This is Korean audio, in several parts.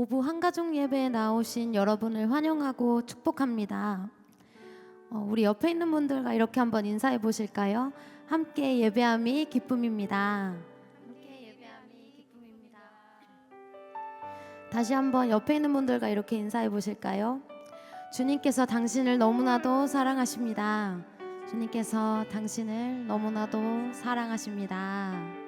오부 한가족 예배에 나오신 여러분을 환영하고 축복합니다. 우리 옆에 있는 분들과 이렇게 한번 인사해 보실까요? 함께 예배함이 기쁨입니다. 함께 예배함이 기쁨입니다. 다시 한번 옆에 있는 분들과 이렇게 인사해 보실까요? 주님께서 당신을 너무나도 사랑하십니다. 주님께서 당신을 너무나도 사랑하십니다.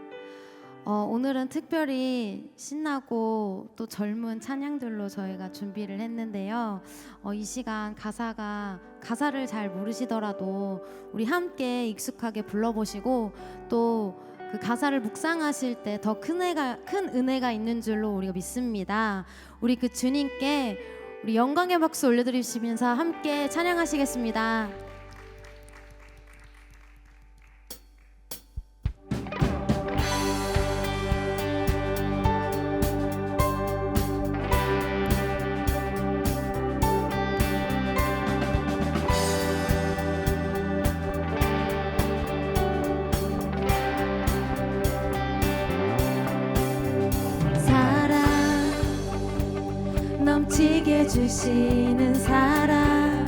오늘은 특별히 신나고 또 젊은 찬양들로 저희가 준비를 했는데요. 이 시간 가사를 잘 모르시더라도 우리 함께 익숙하게 불러보시고 또 그 가사를 묵상하실 때 더 큰 은혜가 있는 줄로 우리가 믿습니다. 우리 그 주님께 우리 영광의 박수 올려드리시면서 함께 찬양하시겠습니다. 넘치게 주시는 사랑,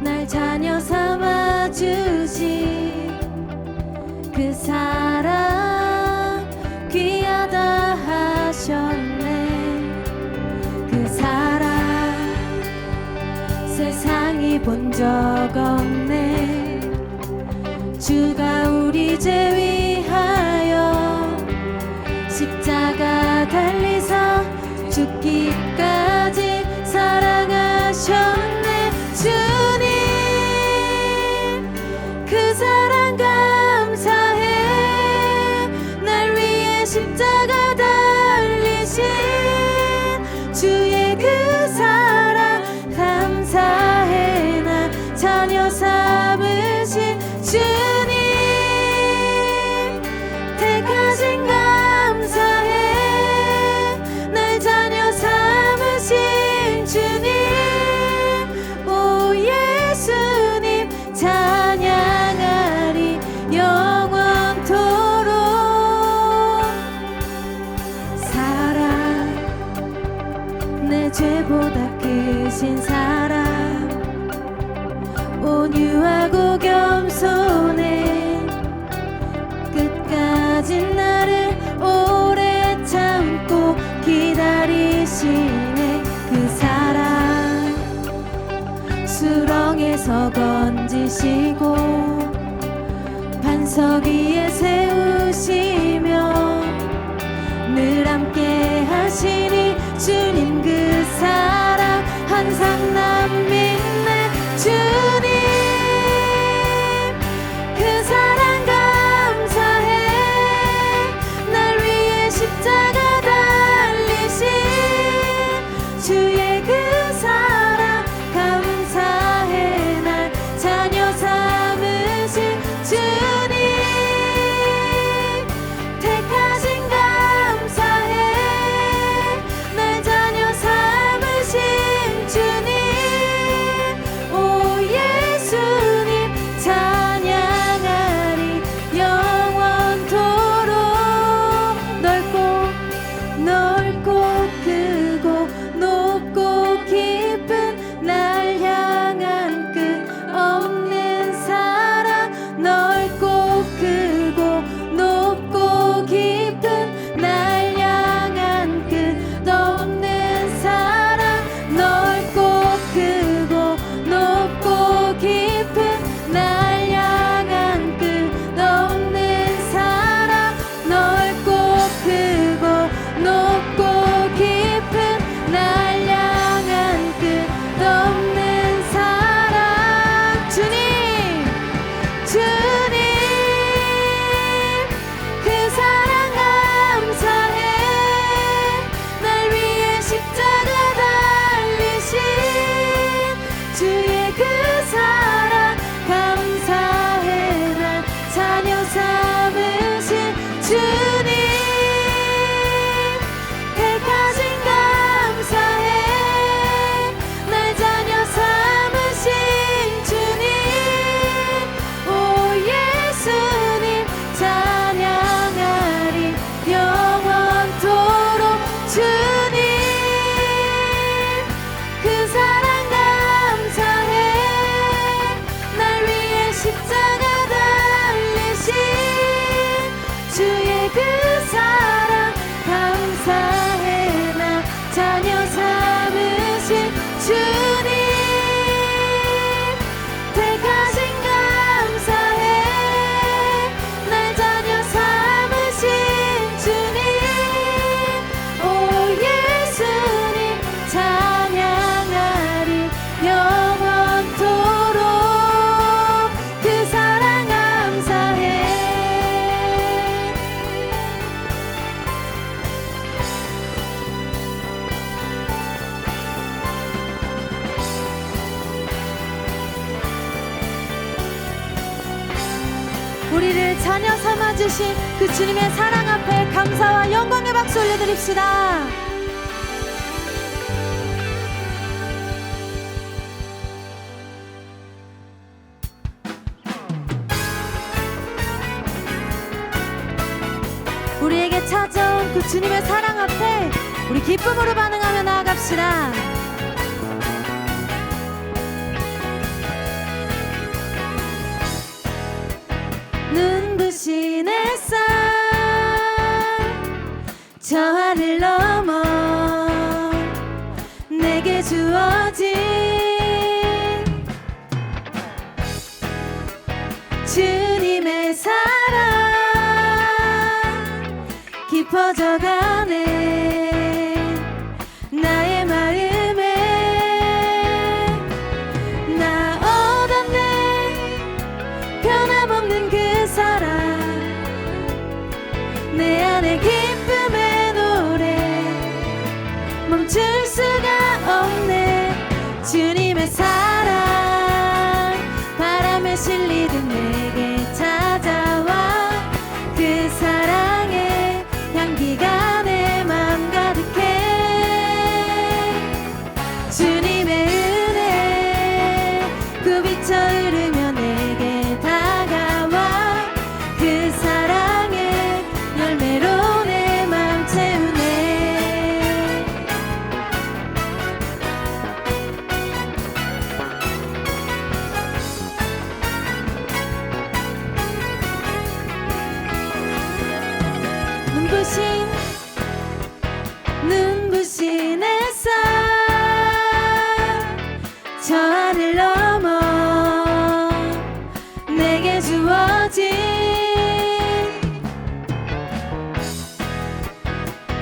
날 자녀 삼아 주신 그 사랑 귀하다 하셨네. 그 사랑 세상이 본 적 없네. 주가 우리 죄 위하여 십자가 달리사 죽기까지 사랑하셨네. 주님 그 사랑 감사해. 날 위해 십자가 달리신 주의 그 사랑 감사해. 날 자녀 삼으신 주님 택하신 감사해. 주님, 오 예수님 찬양하리 영원토록. 사랑 내 죄보다 크신 사랑, 온유하고 겸손해 끝까지 나를 오래 참고 기다리시네. 그 사랑 수렁에서 건지시고 반석 위에 세우시며 늘 함께 하시니 주님 그 사랑 항상 난 믿네. 주님 그 사랑 감사해. 날 위해 십자가 달리신 주의 그 사랑 감사해. 날 자녀 삼으신 주님 택하신 감사해. 우리를 자녀 삼아주신 그 주님의 사랑 앞에 감사와 영광의 박수 올려드립시다. 우리에게 찾아온 그 주님의 사랑 앞에 우리 기쁨으로 반응하며 나아갑시다. 눈부신 햇살 저 하늘 넘어 내게 주어진 주님의 사랑 깊어져가네 나의 마음에 나 얻었네 변함없는 그 사랑 내 안에 기쁨의 노래 멈출 수가 없네 주님의 사랑 바람에 실리듯 내게 찾아와 그 사랑의 향기가 내 맘 가득해 주님의 은혜 굽이쳐 흐르며 내게 다가와 그 사랑의 열매로 내 맘 채우네 눈부신 햇살 저 하늘 넘어 내게 주어진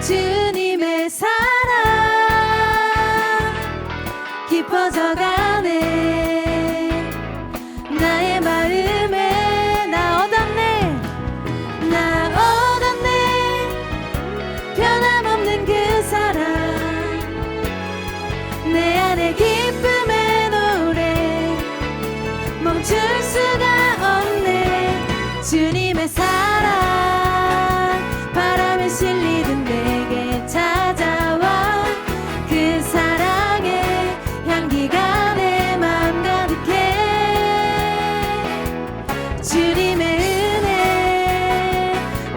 주님의 사랑 깊어져가네 나의 마음에 나 얻었네 변함없는 그 사랑 내 안에 기쁨의 노래 멈출 수가 없네 주님의 사랑 바람에 실리듯 내게 찾아와 그 사랑의 향기가 내 맘 가득해 주님의 은혜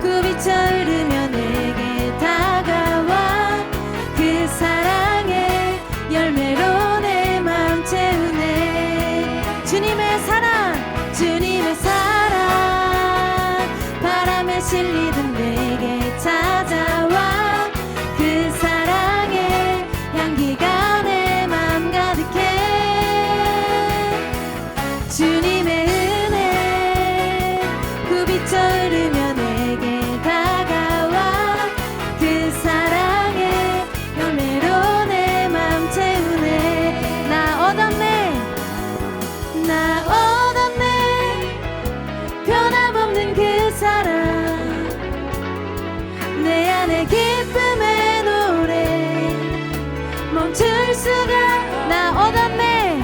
굽이쳐 흐르며 내게 다가와 그 사랑의 열매로 내 맘 채우네 주님의 사랑 바람에 실리듯 내게 찾아와 그 사랑의 향기가 내 맘 가득해 주님의 은혜 굽이쳐 흐르며 내게 다가와 그 사랑의 열매로 내 맘 채우네 나 얻었네 변함없는 그 사랑 내 안에 기쁨의 노래 멈출 수가 나 얻었네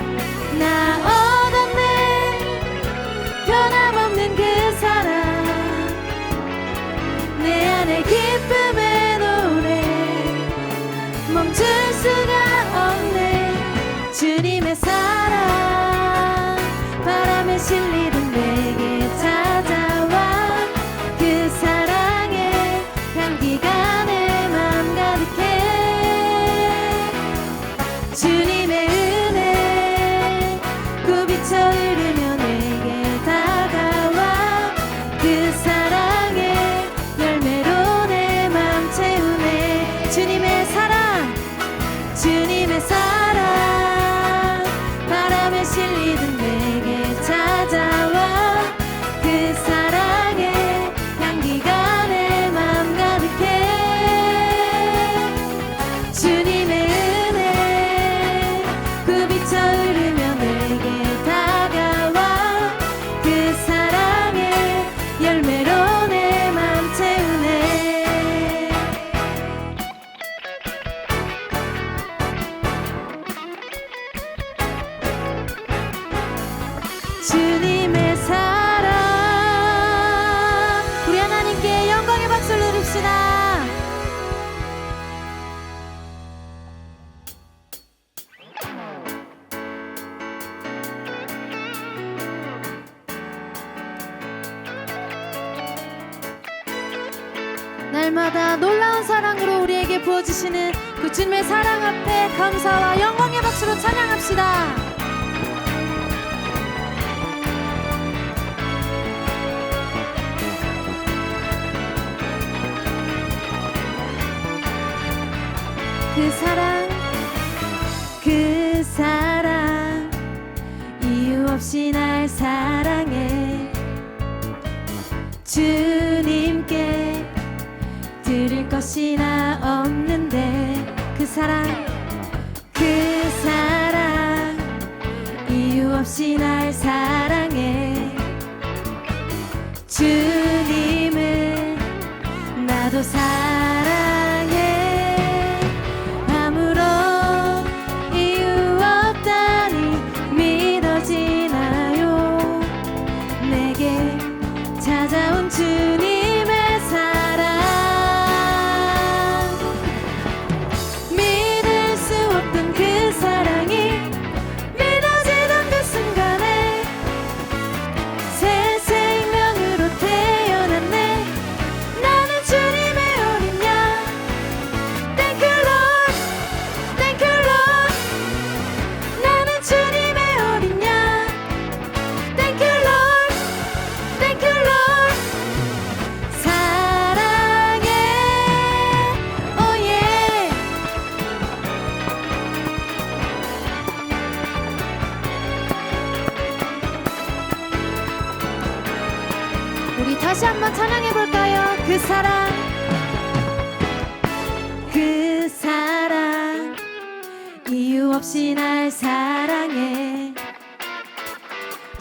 변함없는 그 사랑 내 안에 기쁨의 노래 멈출 수가 없네 주님의 사랑 바람에 실리듯 내게 찾아와 그 사랑의 향기가 내 맘 가득해 주님의 은혜 굽이쳐 흐르며 내게 다가와 그 사랑의 열매로 내 맘 박수 올려드립시다. 날마다 놀라운 사랑으로 우리에게 부어주시는 그 주님의 사랑 앞에 감사와 영광의 박수로 찬양합시다. 그 사랑 이유 없이 날 사랑해. 주님께 드릴 것이 나 없는데 그 사랑 이유 없이 날 사랑해. 주님을 나도 사랑해. 아무런 이유 없다니 믿어지나요? 내게 찾아온 주님의 사랑. 믿을 수 없던 그 사랑이 믿어지던 그 순간에 새 생명으로 태어났네. 나는 주님의 어린 양. Thank you Lord, Thank you Lord. 나는 주님의 어린 양. Thank you Lord, Thank you Lord. 사랑해, oh yeah. 우리 다시 한번 찬양해 볼까요? 그 사랑 이유 없이 날 사랑해.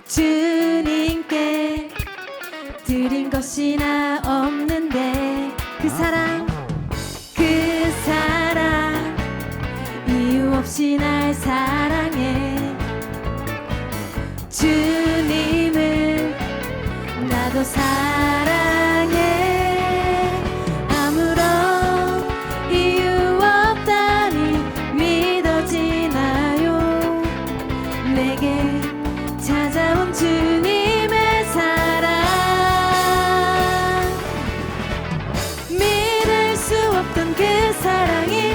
주님께 드린 것이 나 없는데 그 사랑 이유 없이 날 사랑해. 주님을 나도 사랑해. 아무런 이유 없다니 믿어지나요? 내게 찾아온 주님의 사랑. 믿을 수 없던 그 사랑이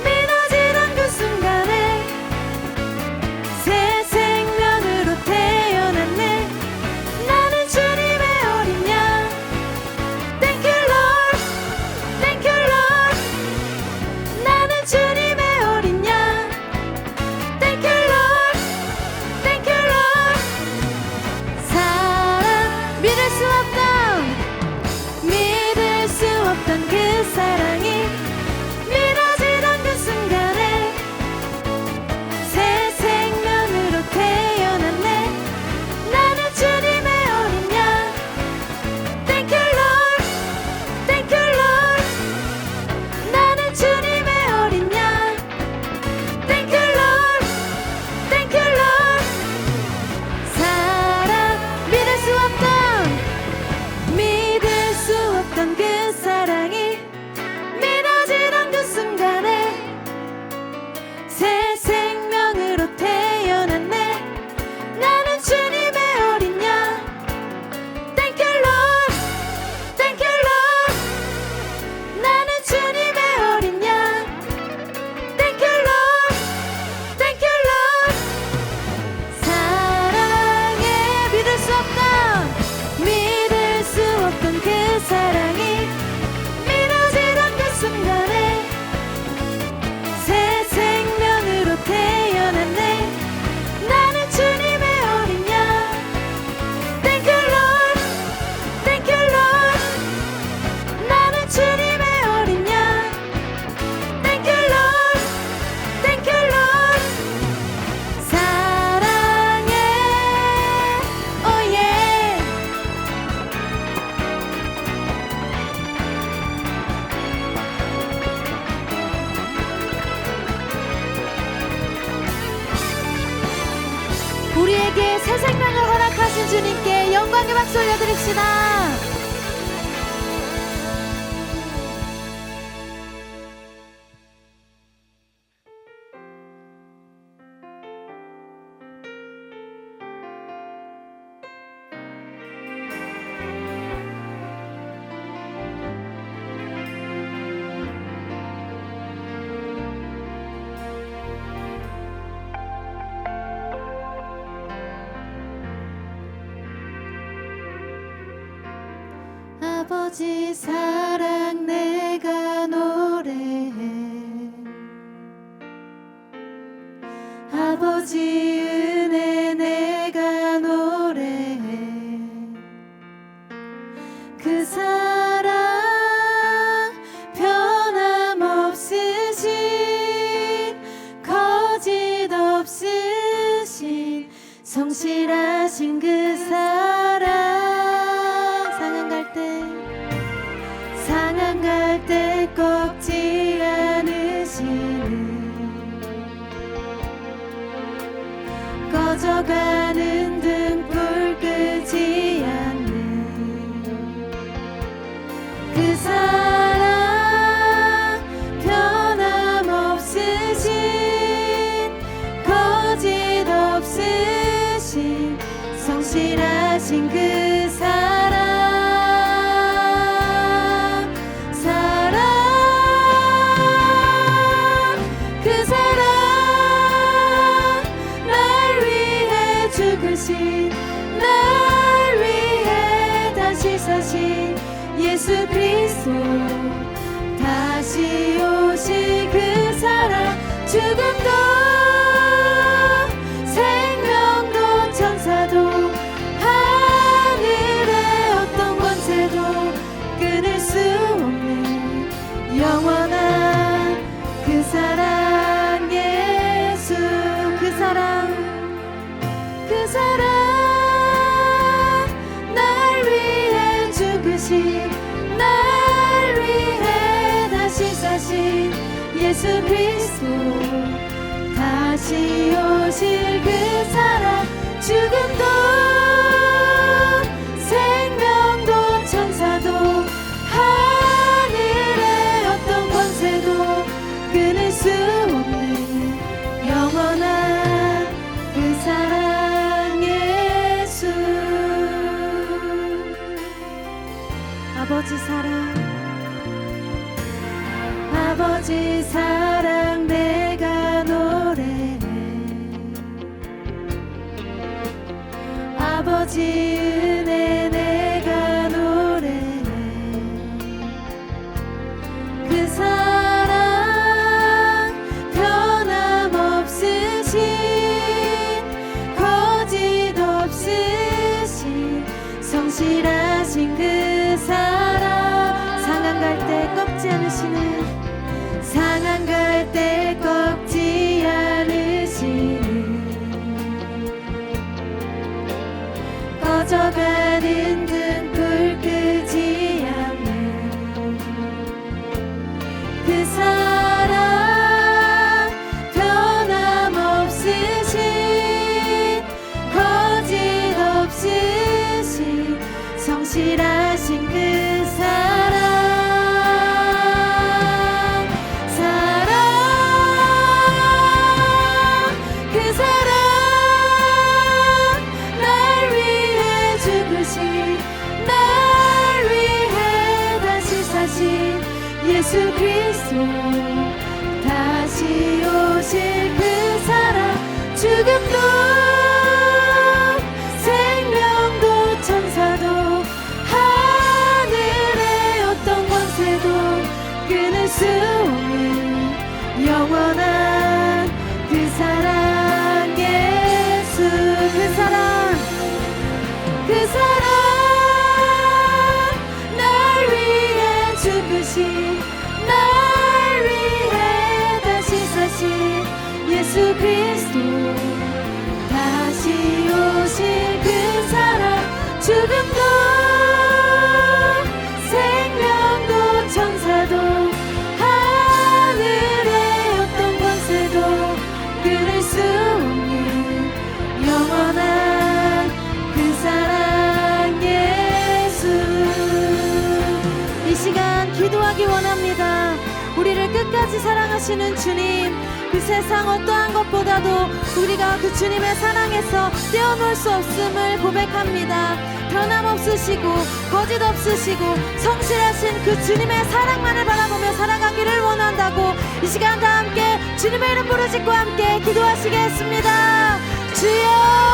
믿어지던 그 순간에 새 생명으로 태어났네. 나는 주님의 어린 양. Thank you Lord, Thank you Lord. 나는 주님의 어린 양. Thank you Lord, Thank you Lord. 사랑 믿을 수 없던 그 사랑이 믿어지던 그 순간에 새 생명으로 태어났네. 나는 주님의 어린 양. Thank you Lord, Thank you Lord. 나는 주님의 어린 양. Thank you Lord, Thank you Lord. 사랑 믿을 수 없던 그 사랑이 믿어지던 그 순간에 새 생명으로 태어났네. 나는 주님의 어린 양. Thank you Lord, Thank you Lord. 나는 주님의 어린 양. Thank you Lord, Thank you Lord. 사랑해. 믿을 수 없던 그 사랑이 믿어지던 그 순간에 새 생명으로 태어났네. 나는 주님의 어린 양. Thank you Lord, Thank you Lord. 나는 주님의 어린 양. Thank you Lord, Thank you Lord. 사랑해, oh yeah. 우리에게 새 생명을 허락하신 주님께 영광의 박수 올려드립시다. 아버지 사랑 내가 노래해 아버지 은혜 내가 노래해 그 사랑 변함없으신 거짓 없으신 성실하신 그 사랑 상한 갈 때 꺾지 않으시는 꺼져가는 등불 끄지 않는 그 사랑 변함없으신 거짓 없으신 성실하신 그 사랑 날 위해 다시 사신 예수 그리스도 다시 오실 그 사랑 죽음도 생명도 천사도 하늘의 어떤 권세도 끊을 수 없는 영원한 그 사랑 예수 그 사랑 날 위해 죽으신 날 위해 다시 사신 예수 그리스도 다시 오실 그 사랑 죽음도 생명도 천사도 하늘의 어떤 권세도 끊을 수 없는 영원한 그 사랑 아버지 사랑 내가 노래해 아버지 은혜 내가 노래해 그 사랑 변함없으신 거짓 없으신 성실하신 그 사랑 상한 갈 때 꺾지 않으시는 상한 갈 때 꺾지 않으시는 꺼져가는 등불 끄지 않는 그 사랑 변함없으신 거짓 없으신 성실하신 그 사랑 예수 그리스도 다시 오실 그 사랑 죽음도 생명도 천사도 하늘의 어떤 권세도 끊을 수 없는 영원한 그 사랑 예수 그 사랑 날 위해 죽으신 날 위해 다시 사신 예수 그리스도 다시 오실 그 사랑 죽음도 생명도 천사도 하늘의 어떤 권세도 끊을 수 없는 영원한 그 사랑 예수 이 시간 기도하기 원합니다. 우리를 끝까지 사랑하시는 주님 그 세상 어떠한 것보다도 우리가 그 주님의 사랑에서 떼어놓을 수 없음을 고백합니다. 변함없으시고 거짓 없으시고 성실하신 그 주님의 사랑만을 바라보며 살아가기를 원한다고 이 시간 다 함께 주님의 이름 부르짖고 함께 기도하시겠습니다. 주여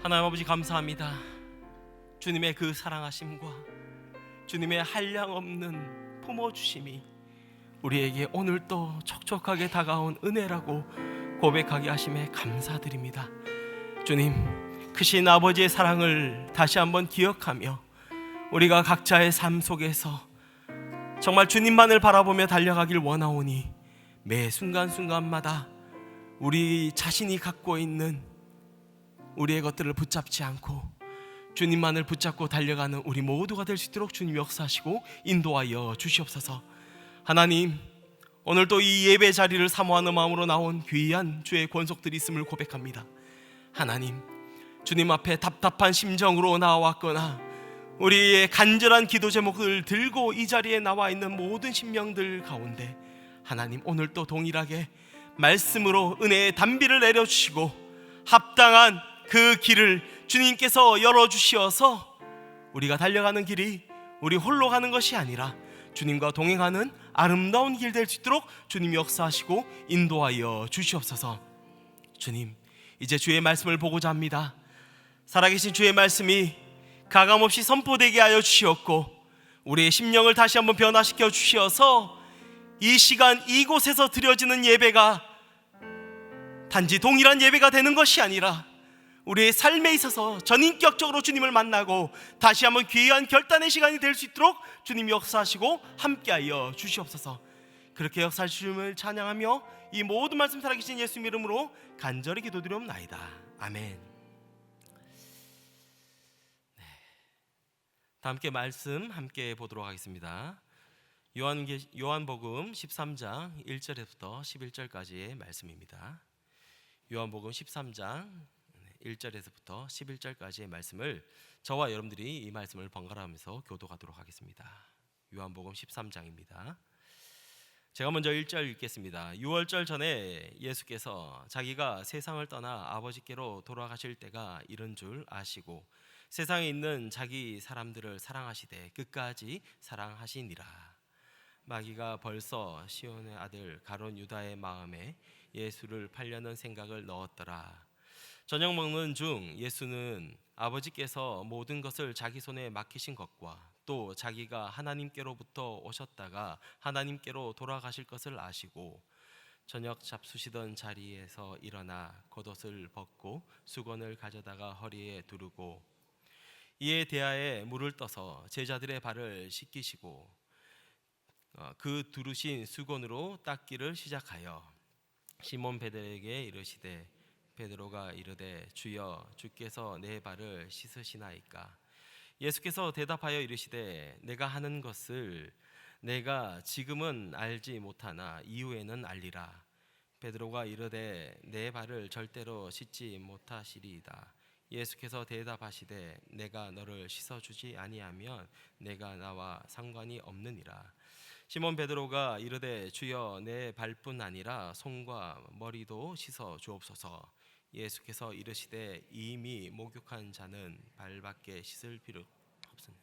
하나님 아버지 감사합니다. 주님의 그 사랑하심과 주님의 한량없는 품어주심이 우리에게 오늘도 촉촉하게 다가온 은혜라고 고백하게 하심에 감사드립니다. 주님, 크신 아버지의 사랑을 다시 한번 기억하며 우리가 각자의 삶 속에서 정말 주님만을 바라보며 달려가길 원하오니 매 순간순간마다 우리 자신이 갖고 있는 우리의 것들을 붙잡지 않고 주님만을 붙잡고 달려가는 우리 모두가 될 수 있도록 주님 역사하시고 인도하여 주시옵소서. 하나님, 오늘도 이 예배 자리를 사모하는 마음으로 나온 귀한 주의 권속들이 있음을 고백합니다. 하나님, 주님 앞에 답답한 심정으로 나왔거나 우리의 간절한 기도 제목을 들고 이 자리에 나와 있는 모든 심령들 가운데 하나님, 오늘 또 동일하게 말씀으로 은혜의 단비를 내려주시고 합당한 그 길을 주님께서 열어주시어서 우리가 달려가는 길이 우리 홀로 가는 것이 아니라 주님과 동행하는 아름다운 길 될 수 있도록 주님이 역사하시고 인도하여 주시옵소서. 주님, 이제 주의 말씀을 보고자 합니다. 살아계신 주의 말씀이 가감없이 선포되게 하여 주시옵고 우리의 심령을 다시 한번 변화시켜 주시어서 이 시간 이곳에서 드려지는 예배가 단지 동일한 예배가 되는 것이 아니라 우리의 삶에 있어서 전인격적으로 주님을 만나고 다시 한번 귀한 결단의 시간이 될 수 있도록 주님 역사하시고 함께하여 주시옵소서. 그렇게 역사하심을 찬양하며 이 모든 말씀 살아계신 예수 이름으로 간절히 기도드리옵나이다. 아멘. 다 함께 말씀 함께 보도록 하겠습니다. 요한복음 13장 1절에부터 11절까지의 말씀입니다. 요한복음 13장 1절에서부터 11절까지의 말씀을 저와 여러분들이 이 말씀을 번갈아가면서 교독하도록 하겠습니다. 요한복음 13장입니다. 제가 먼저 1절 읽겠습니다. 유월절 전에 예수께서 자기가 세상을 떠나 아버지께로 돌아가실 때가 이른 줄 아시고 세상에 있는 자기 사람들을 사랑하시되 끝까지 사랑하시니라. 마귀가 벌써 시온의 아들 가룟 유다의 마음에 예수를 팔려는 생각을 넣었더라. 저녁 먹는 중 예수는 아버지께서 모든 것을 자기 손에 맡기신 것과 또 자기가 하나님께로부터 오셨다가 하나님께로 돌아가실 것을 아시고 저녁 잡수시던 자리에서 일어나 겉옷을 벗고 수건을 가져다가 허리에 두르고 이에 대하에 물을 떠서 제자들의 발을 씻기시고 그 두르신 수건으로 닦기를 시작하여 시몬 베드로에게 이르시되 베드로가 이르되 주여 주께서 내 발을 씻으시나이까. 예수께서 대답하여 이르시되 내가 하는 것을 내가 지금은 알지 못하나 이후에는 알리라. 베드로가 이르되 내 발을 절대로 씻지 못하시리이다. 예수께서 대답하시되 내가 너를 씻어주지 아니하면 내가 나와 상관이 없느니라. 시몬 베드로가 이르되 주여 내 발뿐 아니라 손과 머리도 씻어 주옵소서. 예수께서 이르시되 이미 목욕한 자는 발밖에 씻을 필요 없으니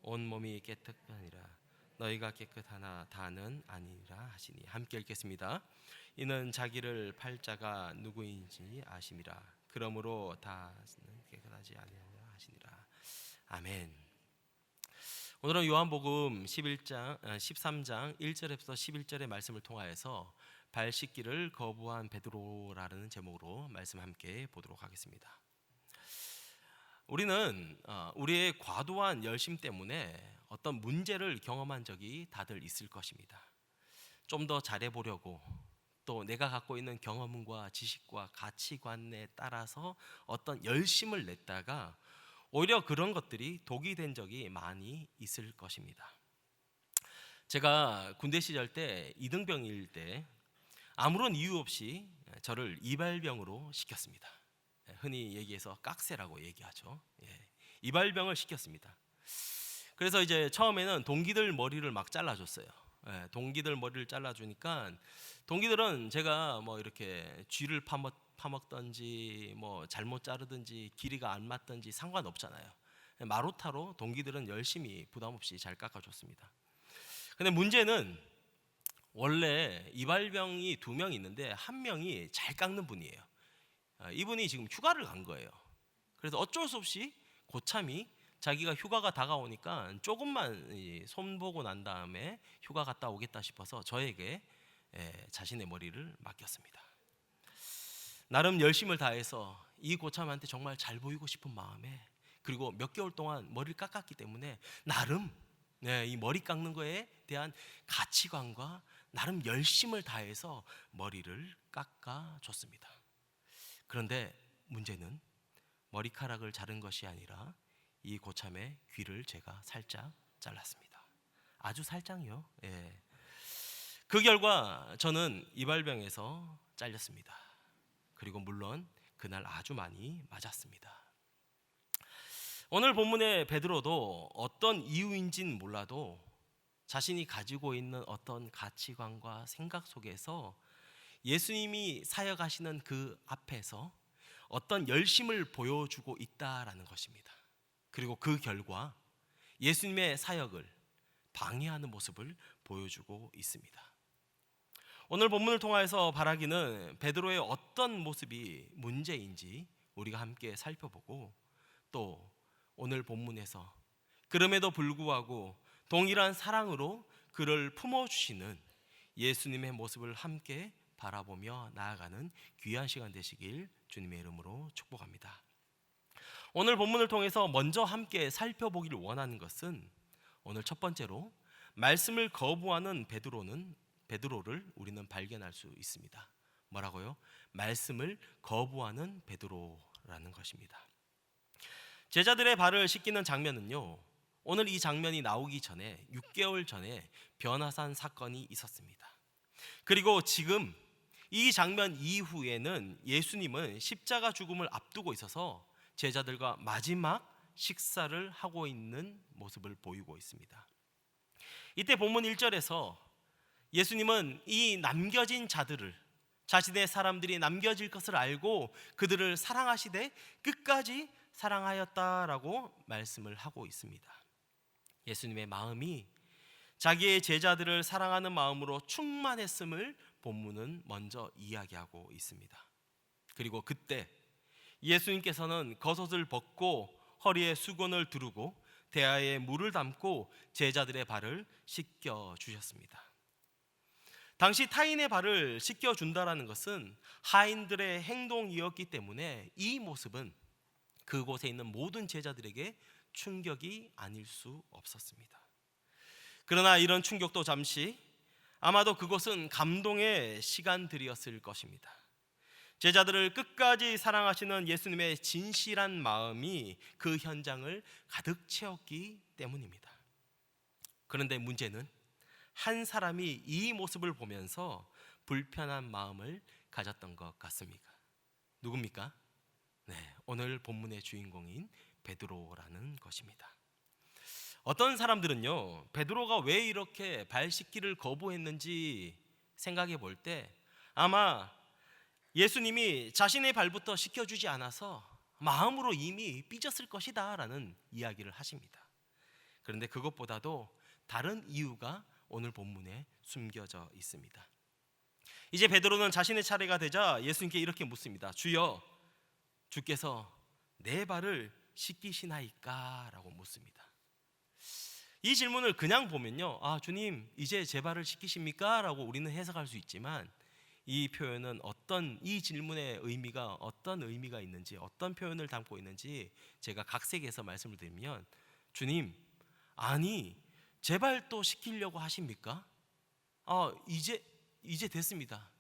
온 몸이 깨끗하니라. 너희가 깨끗하나 다는 아니라 하시니. 함께 읽겠습니다. 이는 자기를 팔 자가 누구인지 아심이라. 그러므로 다는 깨끗하지 아니하라 하시니라. 아멘. 오늘은 요한복음 13장 1절에서 11절의 말씀을 통하여서 발 씻기를 거부한 베드로라는 제목으로 말씀 함께 보도록 하겠습니다. 우리는 우리의 과도한 열심 때문에 어떤 문제를 경험한 적이 다들 있을 것입니다. 좀 더 잘해보려고 또 내가 갖고 있는 경험과 지식과 가치관에 따라서 어떤 열심을 냈다가 오히려 그런 것들이 독이 된 적이 많이 있을 것입니다. 제가 군대 시절 때 이등병일 때 아무런 이유 없이 저를 이발병으로 시켰습니다. 흔히 얘기해서 깍새라고 얘기하죠. 이발병을 시켰습니다. 그래서 이제 처음에는 동기들 머리를 막 잘라줬어요. 동기들 머리를 잘라주니까 동기들은 제가 뭐 이렇게 쥐를 파먹든지 뭐 잘못 자르든지 길이가 안 맞든지 상관없잖아요. 마루타로 동기들은 열심히 부담 없이 잘 깎아줬습니다. 근데 문제는 원래 이발병이 2명 있는데 한 명이 잘 깎는 분이에요. 이분이 지금 휴가를 간 거예요. 그래서 어쩔 수 없이 고참이 자기가 휴가가 다가오니까 조금만 손보고 난 다음에 휴가 갔다 오겠다 싶어서 저에게 자신의 머리를 맡겼습니다. 나름 열심을 다해서 이 고참한테 정말 잘 보이고 싶은 마음에, 그리고 몇 개월 동안 머리를 깎았기 때문에 나름 이 머리 깎는 거에 대한 가치관과 나름 열심을 다해서 머리를 깎아줬습니다. 그런데 문제는 머리카락을 자른 것이 아니라 이 고참의 귀를 제가 살짝 잘랐습니다. 아주 살짝요. 그 결과 저는 이발병에서 잘렸습니다. 그리고 물론 그날 아주 많이 맞았습니다. 오늘 본문의 베드로도 어떤 이유인지는 몰라도 자신이 가지고 있는 어떤 가치관과 생각 속에서 예수님이 사역하시는 그 앞에서 어떤 열심을 보여주고 있다라는 것입니다. 그리고 그 결과 예수님의 사역을 방해하는 모습을 보여주고 있습니다. 오늘 본문을 통해서 바라기는 베드로의 어떤 모습이 문제인지 우리가 함께 살펴보고, 또 오늘 본문에서 그럼에도 불구하고 동일한 사랑으로 그를 품어주시는 예수님의 모습을 함께 바라보며 나아가는 귀한 시간 되시길 주님의 이름으로 축복합니다. 오늘 본문을 통해서 먼저 함께 살펴보기를 원하는 것은, 오늘 첫 번째로 말씀을 거부하는 베드로를 우리는 발견할 수 있습니다. 뭐라고요? 말씀을 거부하는 베드로라는 것입니다. 제자들의 발을 씻기는 장면은요, 오늘 이 장면이 나오기 전에 6개월 전에 변화산 사건이 있었습니다. 그리고 지금 이 장면 이후에는 예수님은 십자가 죽음을 앞두고 있어서 제자들과 마지막 식사를 하고 있는 모습을 보이고 있습니다. 이때 본문 1절에서 예수님은 이 남겨진 자들을, 자신의 사람들이 남겨질 것을 알고 그들을 사랑하시되 끝까지 사랑하였다라고 말씀을 하고 있습니다. 예수님의 마음이 자기의 제자들을 사랑하는 마음으로 충만했음을 본문은 먼저 이야기하고 있습니다. 그리고 그때 예수님께서는 겉옷을 벗고 허리에 수건을 두르고 대야에 물을 담고 제자들의 발을 씻겨 주셨습니다. 당시 타인의 발을 씻겨 준다라는 것은 하인들의 행동이었기 때문에 이 모습은 그곳에 있는 모든 제자들에게 충격이 아닐 수 없었습니다. 그러나 이런 충격도 잠시, 아마도 그것은 감동의 시간들이었을 것입니다. 제자들을 끝까지 사랑하시는 예수님의 진실한 마음이 그 현장을 가득 채웠기 때문입니다. 그런데 문제는 한 사람이 이 모습을 보면서 불편한 마음을 가졌던 것 같습니다. 누굽니까? 오늘 본문의 주인공인 베드로라는 것입니다. 어떤 사람들은요, 베드로가 왜 이렇게 발 씻기를 거부했는지 생각해 볼 때 아마 예수님이 자신의 발부터 씻겨주지 않아서 마음으로 이미 삐졌을 것이다 라는 이야기를 하십니다. 그런데 그것보다도 다른 이유가 오늘 본문에 숨겨져 있습니다. 이제 베드로는 자신의 차례가 되자 예수님께 이렇게 묻습니다. 주여, 주께서 내 발을 씻기시나이까? 라고 묻습니다. 이 질문을 그냥 보면요, 주님 이제 제 발을 씻기십니까? 라고 우리는 해석할 수 있지만, 이 표현은 이 질문의 의미가 어떤 의미가 있는지, 어떤 표현을 담고 있는지 제가 각색해서 말씀을 드리면, 주님, 아니 제 발도 씻기려고 하십니까? 이제 됐습니다.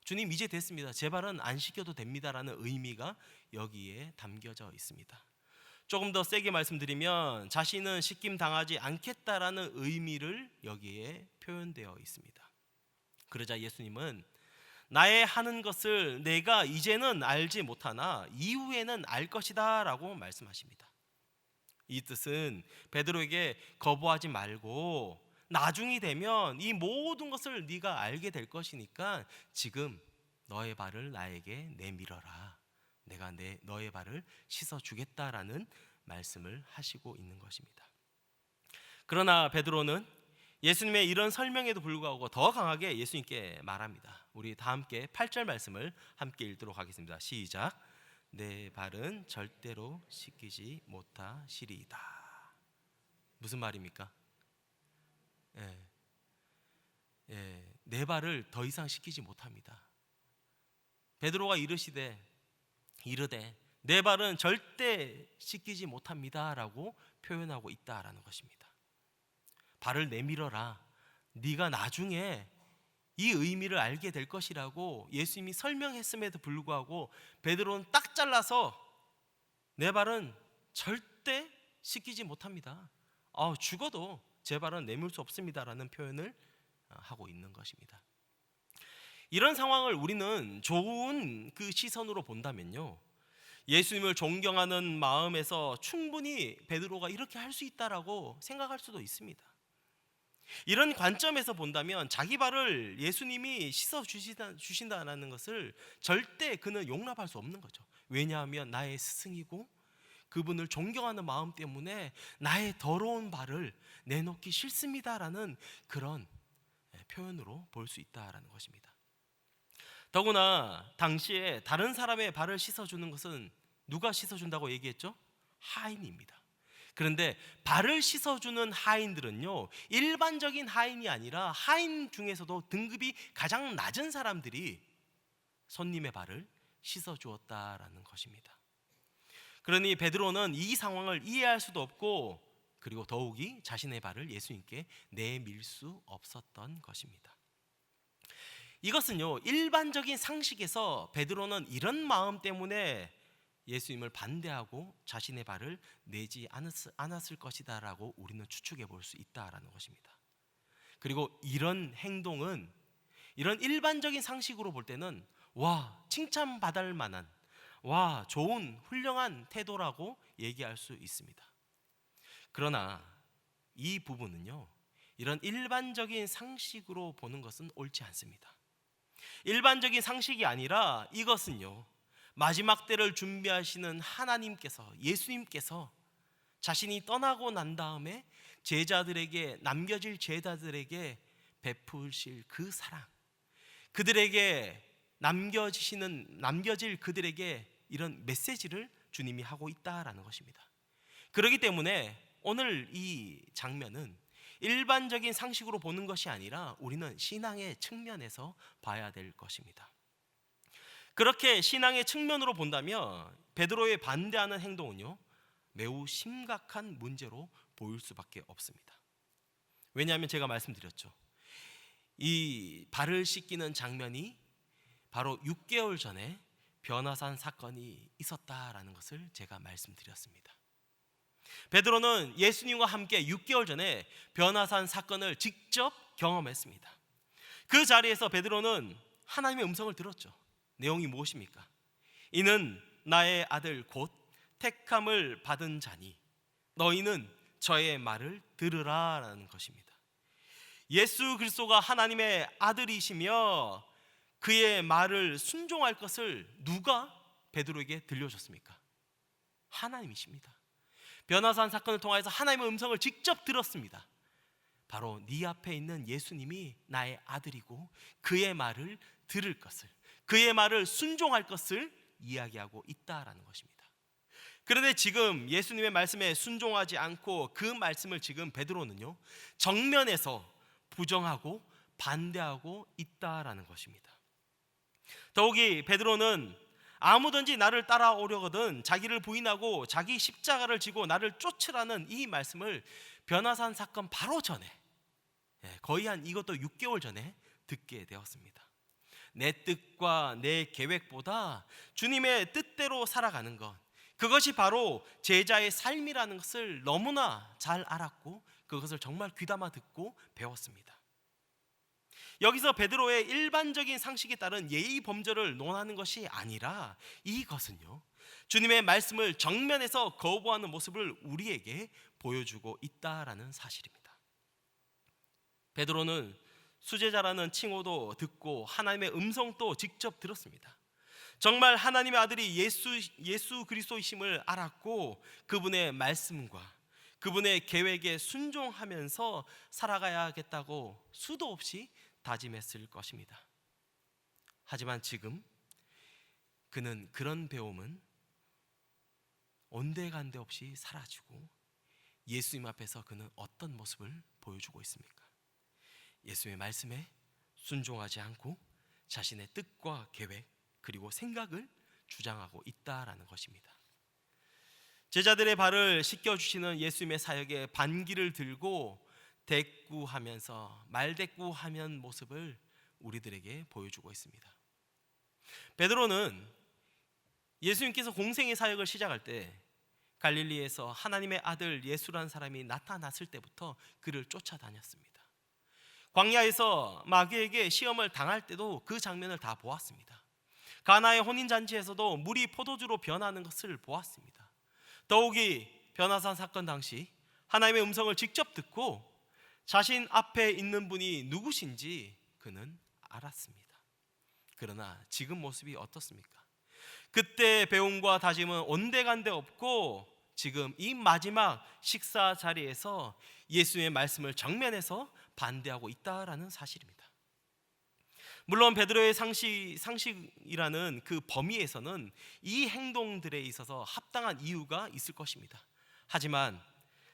주님 이제 됐습니다. 제 발은 안 씻겨도 됩니다라는 의미가 여기에 담겨져 있습니다. 조금 더 세게 말씀드리면 자신은 씻김 당하지 않겠다라는 의미를 여기에 표현되어 있습니다. 그러자 예수님은 나의 하는 것을 내가 이제는 알지 못하나 이후에는 알 것이다 라고 말씀하십니다. 이 뜻은 베드로에게 거부하지 말고 나중이 되면 이 모든 것을 네가 알게 될 것이니까 지금 너의 발을 나에게 내밀어라. 내가 너의 발을 씻어주겠다라는 말씀을 하시고 있는 것입니다. 그러나 베드로는 예수님의 이런 설명에도 불구하고 더 강하게 예수님께 말합니다. 우리 다 함께 8절 말씀을 함께 읽도록 하겠습니다. 시작. 내 발은 절대로 씻기지 못하시리이다. 무슨 말입니까? 내 발을 더 이상 씻기지 못합니다. 베드로가 이르되 내 발은 절대 씻기지 못합니다라고 표현하고 있다라는 것입니다. 발을 내밀어라. 네가 나중에 이 의미를 알게 될 것이라고 예수님이 설명했음에도 불구하고 베드로는 딱 잘라서 내 발은 절대 씻기지 못합니다. 죽어도 제 발은 내밀 수 없습니다라는 표현을 하고 있는 것입니다. 이런 상황을 우리는 좋은 그 시선으로 본다면요, 예수님을 존경하는 마음에서 충분히 베드로가 이렇게 할 수 있다라고 생각할 수도 있습니다. 이런 관점에서 본다면 자기 발을 예수님이 씻어 주신다는 것을 절대 그는 용납할 수 없는 거죠. 왜냐하면 나의 스승이고 그분을 존경하는 마음 때문에 나의 더러운 발을 내놓기 싫습니다라는 그런 표현으로 볼 수 있다라는 것입니다. 더구나 당시에 다른 사람의 발을 씻어주는 것은 누가 씻어준다고 얘기했죠? 하인입니다. 그런데 발을 씻어주는 하인들은요, 일반적인 하인이 아니라 하인 중에서도 등급이 가장 낮은 사람들이 손님의 발을 씻어주었다라는 것입니다. 그러니 베드로는 이 상황을 이해할 수도 없고, 그리고 더욱이 자신의 발을 예수님께 내밀 수 없었던 것입니다. 이것은요, 일반적인 상식에서 베드로는 이런 마음 때문에 예수님을 반대하고 자신의 발을 내지 않았을 것이다 라고 우리는 추측해 볼 수 있다라는 것입니다. 그리고 이런 행동은 이런 일반적인 상식으로 볼 때는 칭찬받을 만한 좋은 훌륭한 태도라고 얘기할 수 있습니다. 그러나 이 부분은요, 이런 일반적인 상식으로 보는 것은 옳지 않습니다. 일반적인 상식이 아니라 이것은요, 마지막 때를 준비하시는 하나님께서, 예수님께서 자신이 떠나고 난 다음에 남겨질 제자들에게 베푸실 그 사랑, 그들에게 남겨질 그들에게 이런 메시지를 주님이 하고 있다라는 것입니다. 그렇기 때문에 오늘 이 장면은 일반적인 상식으로 보는 것이 아니라 우리는 신앙의 측면에서 봐야 될 것입니다. 그렇게 신앙의 측면으로 본다면 베드로의 반대하는 행동은요, 매우 심각한 문제로 보일 수밖에 없습니다. 왜냐하면 제가 말씀드렸죠, 이 발을 씻기는 장면이 바로 6개월 전에 변화산 사건이 있었다라는 것을 제가 말씀드렸습니다. 베드로는 예수님과 함께 6개월 전에 변화산 사건을 직접 경험했습니다. 그 자리에서 베드로는 하나님의 음성을 들었죠. 내용이 무엇입니까? 이는 나의 아들 곧 택함을 받은 자니 너희는 저의 말을 들으라 라는 것입니다. 예수 그리스도가 하나님의 아들이시며 그의 말을 순종할 것을 누가 베드로에게 들려줬습니까? 하나님이십니다. 변화산 사건을 통해서 하나님의 음성을 직접 들었습니다. 바로 네 앞에 있는 예수님이 나의 아들이고 그의 말을 들을 것을, 그의 말을 순종할 것을 이야기하고 있다라는 것입니다. 그런데 지금 예수님의 말씀에 순종하지 않고 그 말씀을 지금 베드로는요, 정면에서 부정하고 반대하고 있다라는 것입니다. 더욱이 베드로는 아무든지 나를 따라오려거든 자기를 부인하고 자기 십자가를 지고 나를 쫓으라는 이 말씀을 변화산 사건 바로 전에, 거의 이것도 6개월 전에 듣게 되었습니다. 내 뜻과 내 계획보다 주님의 뜻대로 살아가는 것, 그것이 바로 제자의 삶이라는 것을 너무나 잘 알았고 그것을 정말 귀담아 듣고 배웠습니다. 여기서 베드로의 일반적인 상식에 따른 예의 범절을 논하는 것이 아니라 이것은요, 주님의 말씀을 정면에서 거부하는 모습을 우리에게 보여주고 있다라는 사실입니다. 베드로는 수제자라는 칭호도 듣고 하나님의 음성도 직접 들었습니다. 정말 하나님의 아들이 예수 그리스도이심을 알았고 그분의 말씀과 그분의 계획에 순종하면서 살아가야겠다고 수도 없이 다짐했을 것입니다. 하지만 지금 그는 그런 배움은 온데간데 없이 사라지고 예수님 앞에서 그는 어떤 모습을 보여주고 있습니까? 예수님의 말씀에 순종하지 않고 자신의 뜻과 계획 그리고 생각을 주장하고 있다라는 것입니다. 제자들의 발을 씻겨주시는 예수님의 사역에 반기를 들고 대꾸하면서 말대꾸하는 모습을 우리들에게 보여주고 있습니다. 베드로는 예수님께서 공생의 사역을 시작할 때 갈릴리에서 하나님의 아들 예수라는 사람이 나타났을 때부터 그를 쫓아다녔습니다. 광야에서 마귀에게 시험을 당할 때도 그 장면을 다 보았습니다. 가나의 혼인잔치에서도 물이 포도주로 변하는 것을 보았습니다. 더욱이 변화산 사건 당시 하나님의 음성을 직접 듣고 자신 앞에 있는 분이 누구신지 그는 알았습니다. 그러나 지금 모습이 어떻습니까? 그때 배움과 다짐은 온데간데 없고 지금 이 마지막 식사 자리에서 예수의 말씀을 정면에서 반대하고 있다라는 사실입니다. 물론 베드로의 상식이라는 그 범위에서는 이 행동들에 있어서 합당한 이유가 있을 것입니다. 하지만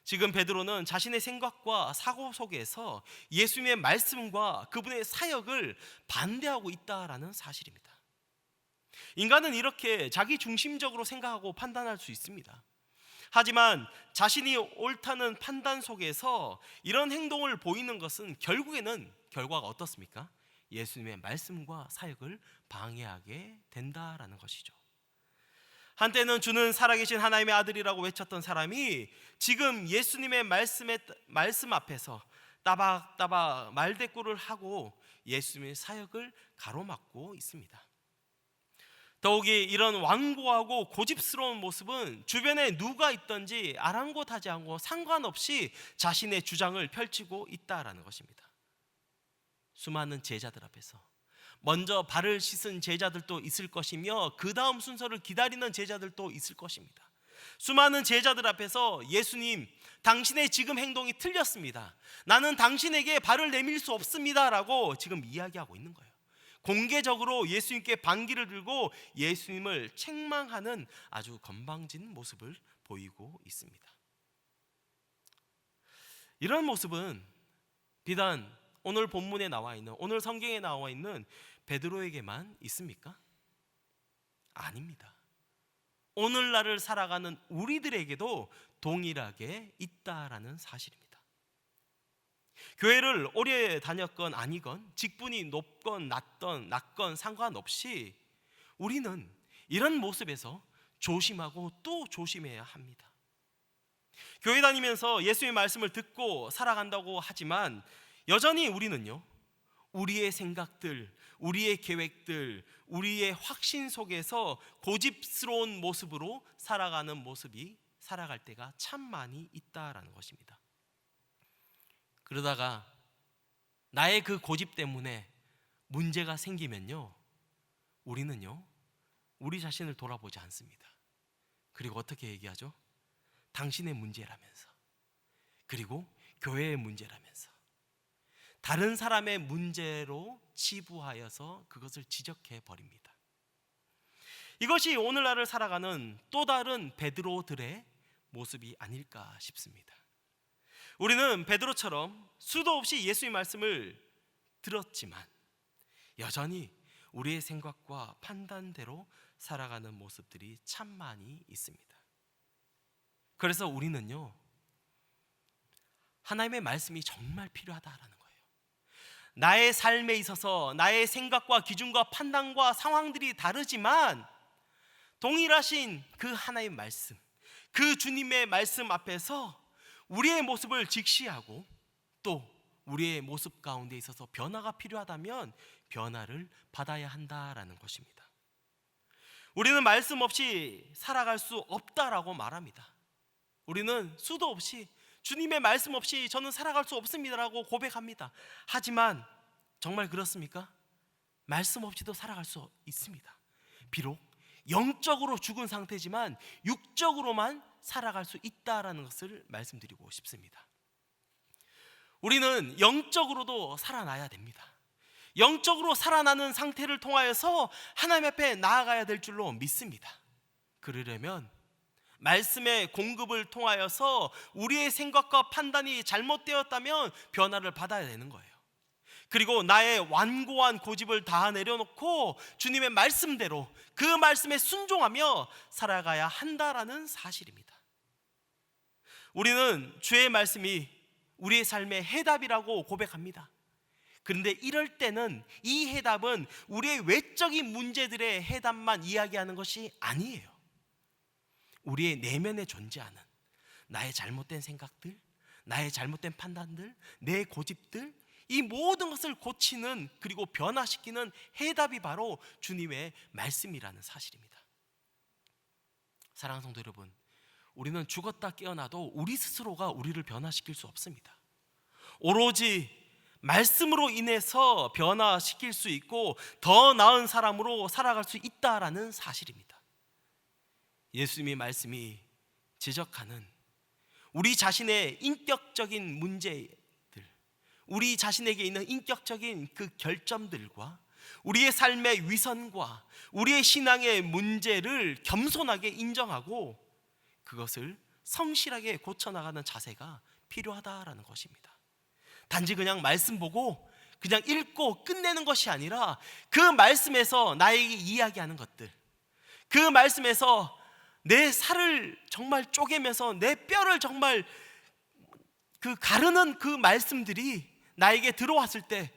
지금 베드로는 자신의 생각과 사고 속에서 예수님의 말씀과 그분의 사역을 반대하고 있다라는 사실입니다. 인간은 이렇게 자기 중심적으로 생각하고 판단할 수 있습니다. 하지만 자신이 옳다는 판단 속에서 이런 행동을 보이는 것은 결국에는 결과가 어떻습니까? 예수님의 말씀과 사역을 방해하게 된다라는 것이죠. 한때는 주는 살아계신 하나님의 아들이라고 외쳤던 사람이 지금 예수님의 말씀 앞에서 따박따박 말대꾸를 하고 예수님의 사역을 가로막고 있습니다. 더욱이 이런 완고하고 고집스러운 모습은 주변에 누가 있든지 아랑곳하지 않고 상관없이 자신의 주장을 펼치고 있다라는 것입니다. 수많은 제자들 앞에서 먼저 발을 씻은 제자들도 있을 것이며 그 다음 순서를 기다리는 제자들도 있을 것입니다. 수많은 제자들 앞에서 예수님, 당신의 지금 행동이 틀렸습니다. 나는 당신에게 발을 내밀 수 없습니다 라고 지금 이야기하고 있는 거예요. 공개적으로 예수님께 반기를 들고 예수님을 책망하는 아주 건방진 모습을 보이고 있습니다. 이런 모습은 비단 오늘 본문에 나와 있는, 오늘 성경에 나와 있는 베드로에게만 있습니까? 아닙니다. 오늘날을 살아가는 우리들에게도 동일하게 있다라는 사실입니다. 교회를 오래 다녔건 아니건, 직분이 높건 낮건 상관없이 우리는 이런 모습에서 조심하고 또 조심해야 합니다. 교회 다니면서 예수님의 말씀을 듣고 살아간다고 하지만 여전히 우리는요, 우리의 생각들, 우리의 계획들, 우리의 확신 속에서 고집스러운 모습으로 살아가는 모습이 살아갈 때가 참 많이 있다라는 것입니다. 그러다가 나의 그 고집 때문에 문제가 생기면요, 우리는요, 우리 자신을 돌아보지 않습니다. 그리고 어떻게 얘기하죠? 당신의 문제라면서, 그리고 교회의 문제라면서 다른 사람의 문제로 치부하여서 그것을 지적해 버립니다. 이것이 오늘날을 살아가는 또 다른 베드로들의 모습이 아닐까 싶습니다. 우리는 베드로처럼 수도 없이 예수의 말씀을 들었지만 여전히 우리의 생각과 판단대로 살아가는 모습들이 참 많이 있습니다. 그래서 우리는요, 하나님의 말씀이 정말 필요하다라는 거예요. 나의 삶에 있어서 나의 생각과 기준과 판단과 상황들이 다르지만 동일하신 그 하나님의 말씀, 그 주님의 말씀 앞에서 우리의 모습을 직시하고 또 우리의 모습 가운데 있어서 변화가 필요하다면 변화를 받아야 한다라는 것입니다. 우리는 말씀 없이 살아갈 수 없다라고 말합니다. 우리는 수도 없이, 주님의 말씀 없이 저는 살아갈 수 없습니다라고 고백합니다. 하지만 정말 그렇습니까? 말씀 없이도 살아갈 수 있습니다. 비록 영적으로 죽은 상태지만 육적으로만 살아갈 수 있다라는 것을 말씀드리고 싶습니다. 우리는 영적으로도 살아나야 됩니다. 영적으로 살아나는 상태를 통하여서 하나님 앞에 나아가야 될 줄로 믿습니다. 그러려면 말씀의 공급을 통하여서 우리의 생각과 판단이 잘못되었다면 변화를 받아야 되는 거예요. 그리고 나의 완고한 고집을 다 내려놓고 주님의 말씀대로 그 말씀에 순종하며 살아가야 한다라는 사실입니다. 우리는 주의 말씀이 우리의 삶의 해답이라고 고백합니다. 그런데 이럴 때는 이 해답은 우리의 외적인 문제들의 해답만 이야기하는 것이 아니에요. 우리의 내면에 존재하는 나의 잘못된 생각들, 나의 잘못된 판단들, 내 고집들, 이 모든 것을 고치는 그리고 변화시키는 해답이 바로 주님의 말씀이라는 사실입니다. 사랑하는 성도 여러분, 우리는 죽었다 깨어나도 우리 스스로가 우리를 변화시킬 수 없습니다. 오로지 말씀으로 인해서 변화시킬 수 있고 더 나은 사람으로 살아갈 수 있다라는 사실입니다. 예수님의 말씀이 지적하는 우리 자신의 인격적인 문제들, 우리 자신에게 있는 인격적인 그 결점들과 우리의 삶의 위선과 우리의 신앙의 문제를 겸손하게 인정하고 그것을 성실하게 고쳐나가는 자세가 필요하다라는 것입니다. 단지 그냥 말씀 보고 그냥 읽고 끝내는 것이 아니라 그 말씀에서 나에게 이야기하는 것들, 그 말씀에서 내 살을 정말 쪼개면서 내 뼈를 정말 그 가르는 그 말씀들이 나에게 들어왔을 때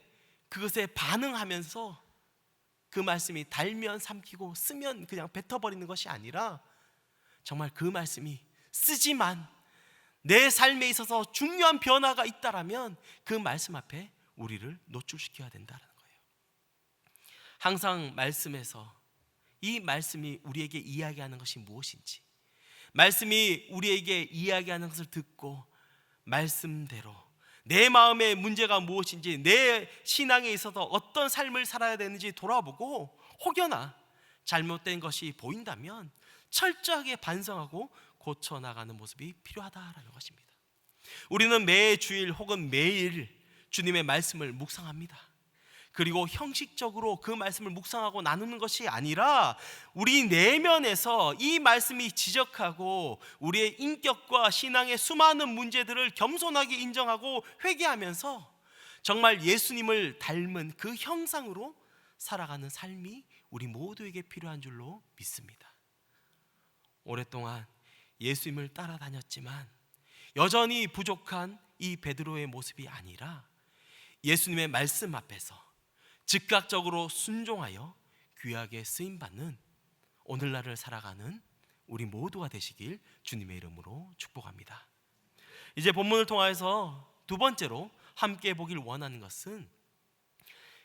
그것에 반응하면서 그 말씀이 달면 삼키고 쓰면 그냥 뱉어버리는 것이 아니라 정말 그 말씀이 쓰지만 내 삶에 있어서 중요한 변화가 있다라면 그 말씀 앞에 우리를 노출시켜야 된다는 거예요. 항상 말씀에서 이 말씀이 우리에게 이야기하는 것이 무엇인지, 말씀이 우리에게 이야기하는 것을 듣고 말씀대로 내 마음의 문제가 무엇인지, 내 신앙에 있어서 어떤 삶을 살아야 되는지 돌아보고 혹여나 잘못된 것이 보인다면 철저하게 반성하고 고쳐나가는 모습이 필요하다라는 것입니다. 우리는 매 주일 혹은 매일 주님의 말씀을 묵상합니다. 그리고 형식적으로 그 말씀을 묵상하고 나누는 것이 아니라 우리 내면에서 이 말씀이 지적하고 우리의 인격과 신앙의 수많은 문제들을 겸손하게 인정하고 회개하면서 정말 예수님을 닮은 그 형상으로 살아가는 삶이 우리 모두에게 필요한 줄로 믿습니다. 오랫동안 예수님을 따라다녔지만 여전히 부족한 이 베드로의 모습이 아니라 예수님의 말씀 앞에서 즉각적으로 순종하여 귀하게 쓰임받는 오늘날을 살아가는 우리 모두가 되시길 주님의 이름으로 축복합니다. 이제 본문을 통해서 두 번째로 함께 보길 원하는 것은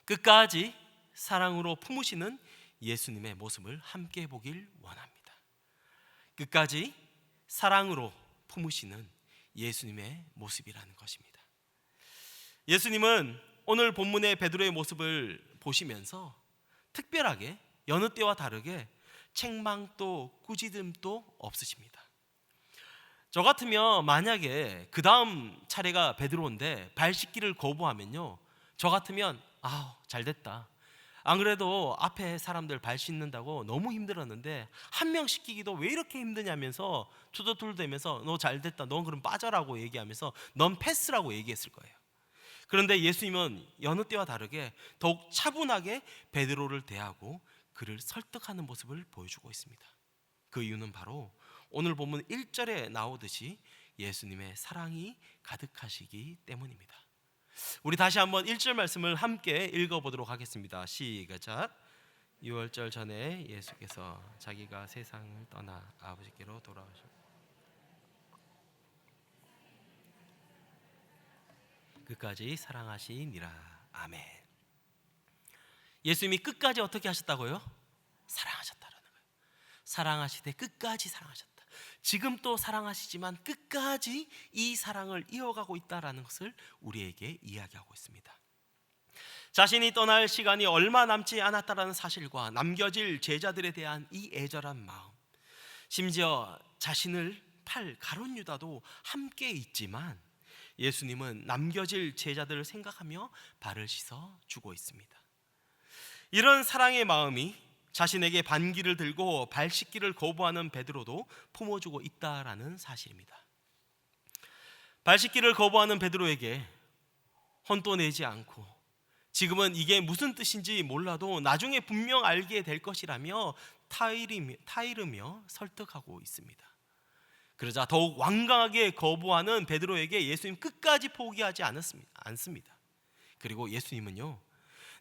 끝까지 사랑으로 품으시는 예수님의 모습을 함께 보길 원합니다. 끝까지 사랑으로 품으시는 예수님의 모습이라는 것입니다. 예수님은 오늘 본문의 베드로의 모습을 보시면서 특별하게 여느 때와 다르게 책망도 꾸짖음도 없으십니다. 저 같으면 만약에 그 다음 차례가 베드로인데 발 씻기를 거부하면요, 저 같으면 잘됐다, 안 그래도 앞에 사람들 발 씻는다고 너무 힘들었는데 한 명 시키기도 왜 이렇게 힘드냐면서 투덜투덜대면서 너 잘됐다, 넌 그럼 빠져라고 얘기하면서 넌 패스라고 얘기했을 거예요. 그런데 예수님은 여느 때와 다르게 더욱 차분하게 베드로를 대하고 그를 설득하는 모습을 보여주고 있습니다. 그 이유는 바로 오늘 본문 1절에 나오듯이 예수님의 사랑이 가득하시기 때문입니다. 우리 다시 한번 1절 말씀을 함께 읽어보도록 하겠습니다. 시작. 유월절 전에 예수께서 자기가 세상을 떠나 아버지께로 돌아오셨고 끝까지 사랑하시니라. 아멘. 예수님이 끝까지 어떻게 하셨다고요? 사랑하셨다라는 거예요. 사랑하시되 끝까지 사랑하셨다. 지금 또 사랑하시지만 끝까지 이 사랑을 이어가고 있다라는 것을 우리에게 이야기하고 있습니다. 자신이 떠날 시간이 얼마 남지 않았다라는 사실과 남겨질 제자들에 대한 이 애절한 마음, 심지어 자신을 팔 가룟 유다도 함께 있지만 예수님은 남겨질 제자들을 생각하며 발을 씻어 주고 있습니다. 이런 사랑의 마음이 자신에게 반기를 들고 발 씻기를 거부하는 베드로도 품어주고 있다라는 사실입니다. 발 씻기를 거부하는 베드로에게 혼도 내지 않고 지금은 이게 무슨 뜻인지 몰라도 나중에 분명 알게 될 것이라며 타이르며 설득하고 있습니다. 그러자 더욱 완강하게 거부하는 베드로에게 예수님 끝까지 포기하지 않습니다. 그리고 예수님은요,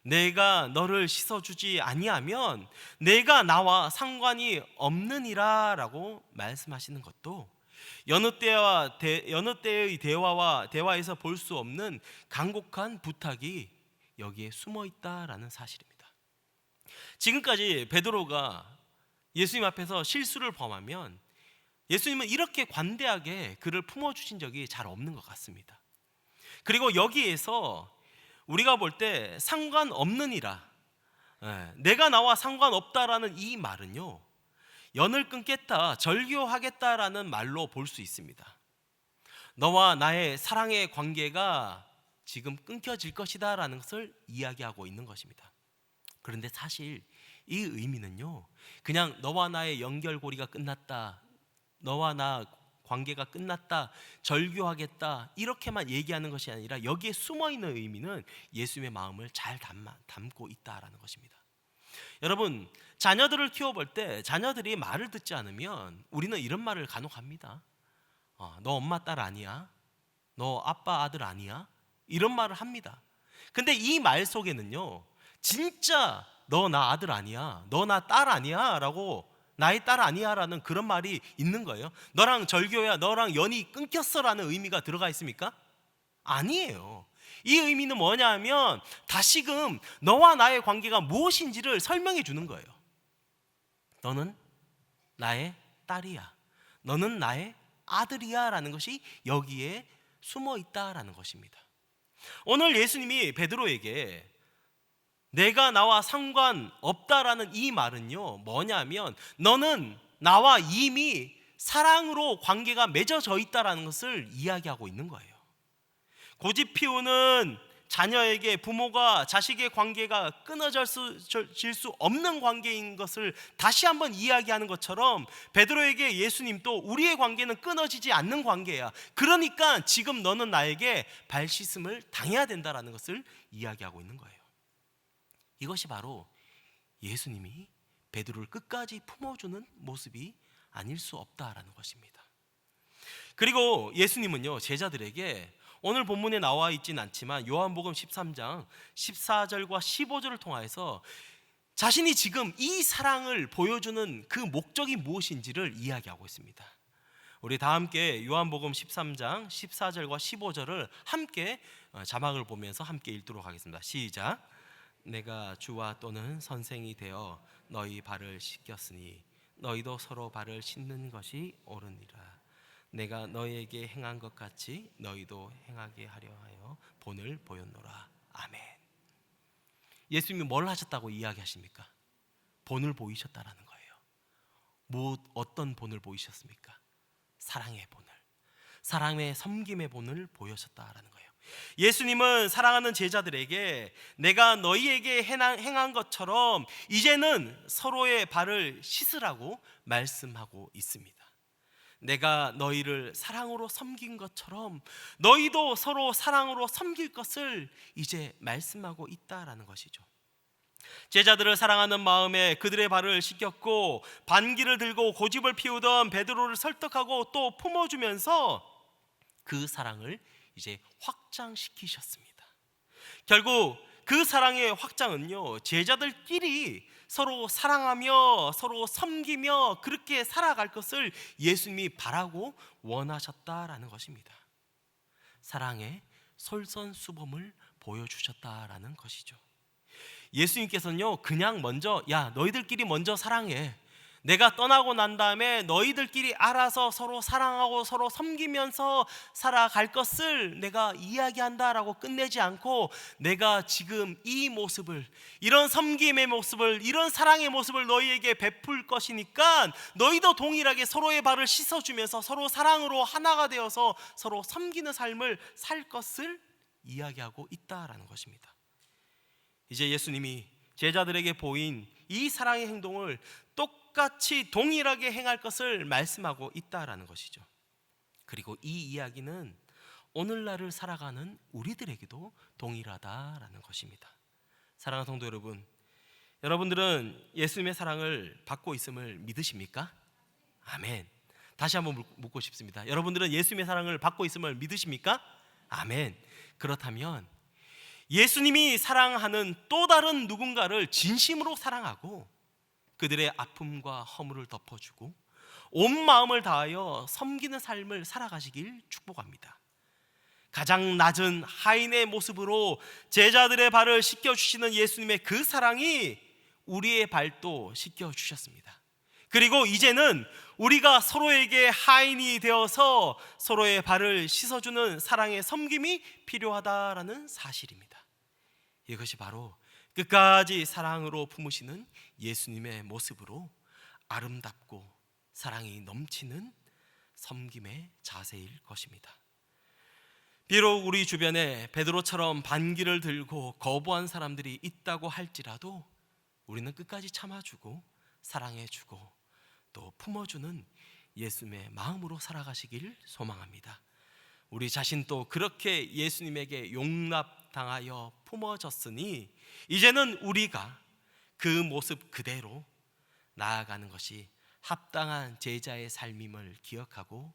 내가 너를 씻어주지 아니하면 내가 나와 상관이 없느니라 라고 말씀하시는 것도 여느 때의 대화에서 볼 수 없는 간곡한 부탁이 여기에 숨어 있다라는 사실입니다. 지금까지 베드로가 예수님 앞에서 실수를 범하면 예수님은 이렇게 관대하게 그를 품어주신 적이 잘 없는 것 같습니다. 그리고 여기에서 우리가 볼 때 상관없느니라, 내가 나와 상관없다라는 이 말은요, 연을 끊겠다, 절교하겠다라는 말로 볼 수 있습니다. 너와 나의 사랑의 관계가 지금 끊겨질 것이다 라는 것을 이야기하고 있는 것입니다. 그런데 사실 이 의미는요, 그냥 너와 나의 연결고리가 끝났다, 너와 나 관계가 끝났다, 절교하겠다 이렇게만 얘기하는 것이 아니라 여기에 숨어있는 의미는 예수님의 마음을 잘 담고 있다라는 것입니다. 여러분, 자녀들을 키워볼 때 자녀들이 말을 듣지 않으면 우리는 이런 말을 간혹 합니다. 너 엄마 딸 아니야? 너 아빠 아들 아니야? 이런 말을 합니다. 근데 이 말 속에는요, 진짜 너 나 아들 아니야, 너 나 딸 아니야 라고, 나의 딸 아니야 라는 그런 말이 있는 거예요. 너랑 절교야, 너랑 연이 끊겼어 라는 의미가 들어가 있습니까? 아니에요. 이 의미는 뭐냐 하면 다시금 너와 나의 관계가 무엇인지를 설명해 주는 거예요. 너는 나의 딸이야, 너는 나의 아들이야 라는 것이 여기에 숨어 있다라는 것입니다. 오늘 예수님이 베드로에게 내가 나와 상관없다라는 이 말은요, 뭐냐면 너는 나와 이미 사랑으로 관계가 맺어져 있다라는 것을 이야기하고 있는 거예요. 고집 피우는 자녀에게 부모가 자식의 관계가 끊어질 수 없는 관계인 것을 다시 한번 이야기하는 것처럼 베드로에게 예수님도 우리의 관계는 끊어지지 않는 관계야, 그러니까 지금 너는 나에게 발 씻음을 당해야 된다라는 것을 이야기하고 있는 거예요. 이것이 바로 예수님이 베드로를 끝까지 품어주는 모습이 아닐 수 없다라는 것입니다. 그리고 예수님은요, 제자들에게 오늘 본문에 나와 있진 않지만 요한복음 13장 14절과 15절을 통해서 자신이 지금 이 사랑을 보여주는 그 목적이 무엇인지를 이야기하고 있습니다. 우리 다 함께 요한복음 13장 14절과 15절을 함께 자막을 보면서 함께 읽도록 하겠습니다. 시작. 내가 주와 또는 선생이 되어 너희 발을 씻겼으니 너희도 서로 발을 씻는 것이 옳으니라. 내가 너희에게 행한 것 같이 너희도 행하게 하려 하여 본을 보였노라. 아멘. 예수님이 뭘 하셨다고 이야기하십니까? 본을 보이셨다라는 거예요. 어떤 본을 보이셨습니까? 사랑의 본을, 사랑의 섬김의 본을 보여셨다라는 거예요. 예수님은 사랑하는 제자들에게 내가 너희에게 행한 것처럼 이제는 서로의 발을 씻으라고 말씀하고 있습니다. 내가 너희를 사랑으로 섬긴 것처럼 너희도 서로 사랑으로 섬길 것을 이제 말씀하고 있다라는 것이죠. 제자들을 사랑하는 마음에 그들의 발을 씻겼고 반기를 들고 고집을 피우던 베드로를 설득하고 또 품어주면서 그 사랑을 이제 확장시키셨습니다. 결국 그 사랑의 확장은요, 제자들끼리 서로 사랑하며 서로 섬기며 그렇게 살아갈 것을 예수님이 바라고 원하셨다라는 것입니다. 사랑의 솔선수범을 보여주셨다라는 것이죠. 예수님께서는요, 그냥 먼저 야 너희들끼리 먼저 사랑해, 내가 떠나고 난 다음에 너희들끼리 알아서 서로 사랑하고 서로 섬기면서 살아갈 것을 내가 이야기한다라고 끝내지 않고, 내가 지금 이 모습을, 이런 섬김의 모습을, 이런 사랑의 모습을 너희에게 베풀 것이니까 너희도 동일하게 서로의 발을 씻어주면서 서로 사랑으로 하나가 되어서 서로 섬기는 삶을 살 것을 이야기하고 있다라는 것입니다. 이제 예수님이 제자들에게 보인 이 사랑의 행동을 똑같이 동일하게 행할 것을 말씀하고 있다라는 것이죠. 그리고 이 이야기는 오늘날을 살아가는 우리들에게도 동일하다라는 것입니다. 사랑하는 성도 여러분, 여러분들은 예수님의 사랑을 받고 있음을 믿으십니까? 아멘. 다시 한번 묻고 싶습니다. 여러분들은 예수님의 사랑을 받고 있음을 믿으십니까? 아멘. 그렇다면 예수님이 사랑하는 또 다른 누군가를 진심으로 사랑하고 그들의 아픔과 허물을 덮어주고 온 마음을 다하여 섬기는 삶을 살아가시길 축복합니다. 가장 낮은 하인의 모습으로 제자들의 발을 씻겨주시는 예수님의 그 사랑이 우리의 발도 씻겨주셨습니다. 그리고 이제는 우리가 서로에게 하인이 되어서 서로의 발을 씻어주는 사랑의 섬김이 필요하다라는 사실입니다. 이것이 바로 끝까지 사랑으로 품으시는 예수님의 모습으로 아름답고 사랑이 넘치는 섬김의 자세일 것입니다. 비록 우리 주변에 베드로처럼 반기를 들고 거부한 사람들이 있다고 할지라도 우리는 끝까지 참아주고 사랑해주고 또 품어주는 예수님의 마음으로 살아가시길 소망합니다. 우리 자신도 그렇게 예수님에게 용납당하여 품어졌으니 이제는 우리가 그 모습 그대로 나아가는 것이 합당한 제자의 삶임을 기억하고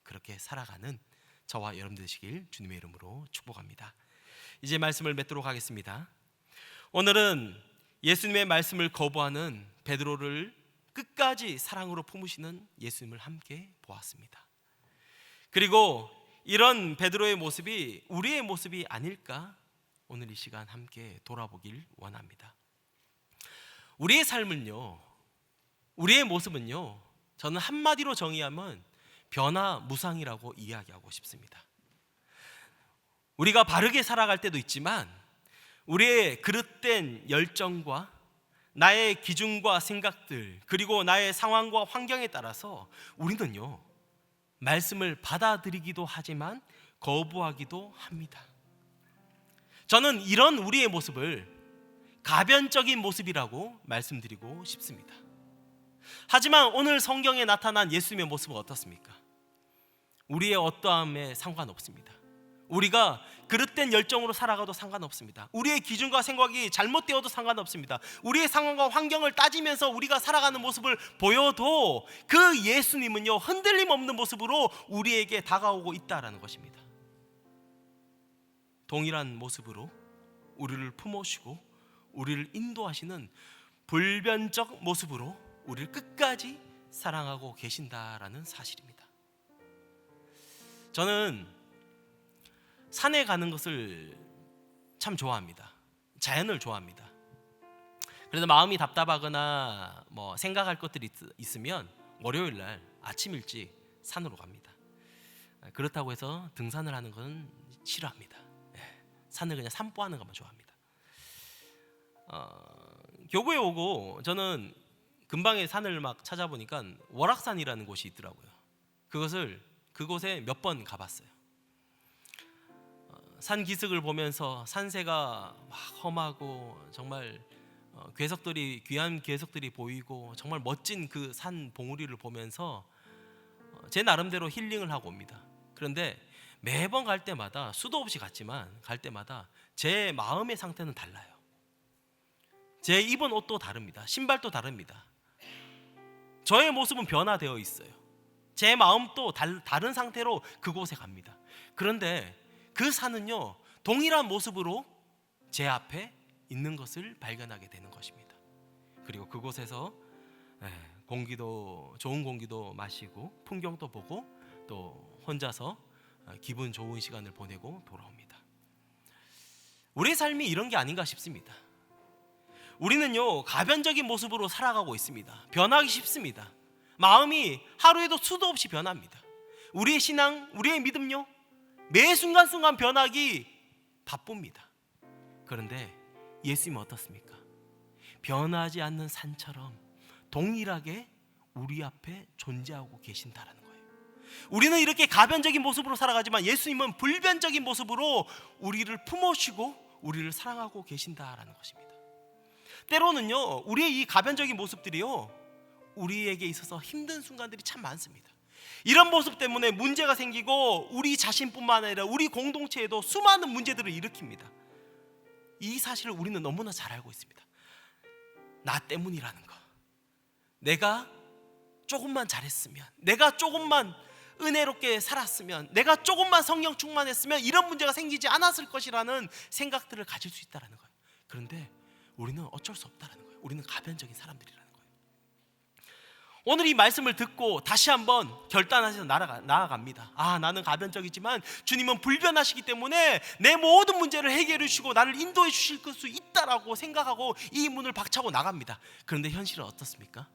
그렇게 살아가는 저와 여러분 되시길 주님의 이름으로 축복합니다. 이제 말씀을 맺도록 하겠습니다. 오늘은 예수님의 말씀을 거부하는 베드로를 끝까지 사랑으로 품으시는 예수님을 함께 보았습니다. 그리고 이런 베드로의 모습이 우리의 모습이 아닐까 오늘 이 시간 함께 돌아보길 원합니다. 우리의 삶은요, 우리의 모습은요, 저는 한마디로 정의하면 변화무상이라고 이야기하고 싶습니다. 우리가 바르게 살아갈 때도 있지만 우리의 그릇된 열정과 나의 기준과 생각들 그리고 나의 상황과 환경에 따라서 우리는요 말씀을 받아들이기도 하지만 거부하기도 합니다. 저는 이런 우리의 모습을 가변적인 모습이라고 말씀드리고 싶습니다. 하지만 오늘 성경에 나타난 예수님의 모습은 어떻습니까? 우리의 어떠함에 상관없습니다. 우리가 그릇된 열정으로 살아가도 상관없습니다. 우리의 기준과 생각이 잘못되어도 상관없습니다. 우리의 상황과 환경을 따지면서 우리가 살아가는 모습을 보여도 그 예수님은요 흔들림 없는 모습으로 우리에게 다가오고 있다라는 것입니다. 동일한 모습으로 우리를 품어주고 우리를 인도하시는 불변적 모습으로 우리를 끝까지 사랑하고 계신다라는 사실입니다. 저는 산에 가는 것을 참 좋아합니다. 자연을 좋아합니다. 그래서 마음이 답답하거나 뭐 생각할 것들이 있으면 월요일 날 아침 일찍 산으로 갑니다. 그렇다고 해서 등산을 하는 건 싫어합니다. 산을 그냥 산보하는 것만 좋아합니다. 교구에 오고 저는 근방에 산을 막 찾아보니까 월악산이라는 곳이 있더라고요. 그곳에 몇 번 가봤어요. 산 기슭을 보면서 산새가 막 험하고 정말 귀한 괴석들이 보이고 정말 멋진 그 산 봉우리를 보면서 제 나름대로 힐링을 하고 옵니다. 그런데 매번 갈 때마다 수도 없이 갔지만 갈 때마다 제 마음의 상태는 달라요. 제 입은 옷도 다릅니다. 신발도 다릅니다. 저의 모습은 변화되어 있어요. 제 마음도 다른 상태로 그곳에 갑니다. 그런데 그 산은요 동일한 모습으로 제 앞에 있는 것을 발견하게 되는 것입니다. 그리고 그곳에서 좋은 공기도 마시고 풍경도 보고 또 혼자서 기분 좋은 시간을 보내고 돌아옵니다. 우리의 삶이 이런 게 아닌가 싶습니다. 우리는요 가변적인 모습으로 살아가고 있습니다. 변하기 쉽습니다. 마음이 하루에도 수도 없이 변합니다. 우리의 신앙, 우리의 믿음요 매 순간순간 변하기 바쁩니다. 그런데 예수님은 어떻습니까? 변하지 않는 산처럼 동일하게 우리 앞에 존재하고 계신다라는 거예요. 우리는 이렇게 가변적인 모습으로 살아가지만 예수님은 불변적인 모습으로 우리를 품어주고 우리를 사랑하고 계신다라는 것입니다. 때로는요, 우리의 이 가변적인 모습들이요, 우리에게 있어서 힘든 순간들이 참 많습니다. 이런 모습 때문에 문제가 생기고 우리 자신뿐만 아니라 우리 공동체에도 수많은 문제들을 일으킵니다. 이 사실을 우리는 너무나 잘 알고 있습니다. 나 때문이라는 거. 내가 조금만 잘했으면, 내가 조금만 은혜롭게 살았으면, 내가 조금만 성령 충만했으면 이런 문제가 생기지 않았을 것이라는 생각들을 가질 수 있다는 거예요. 그런데 우리는 어쩔 수 없다는 거예요. 우리는 가변적인 사람들이라는 거예요. 오늘 이 말씀을 듣고 다시 한번 결단하셔서 나아갑니다. 나는 가변적이지만 주님은 불변하시기 때문에 내 모든 문제를 해결해 주시고 나를 인도해 주실 수 있다라고 생각하고 이 문을 박차고 나갑니다. 그런데 현실은 어떻습니까?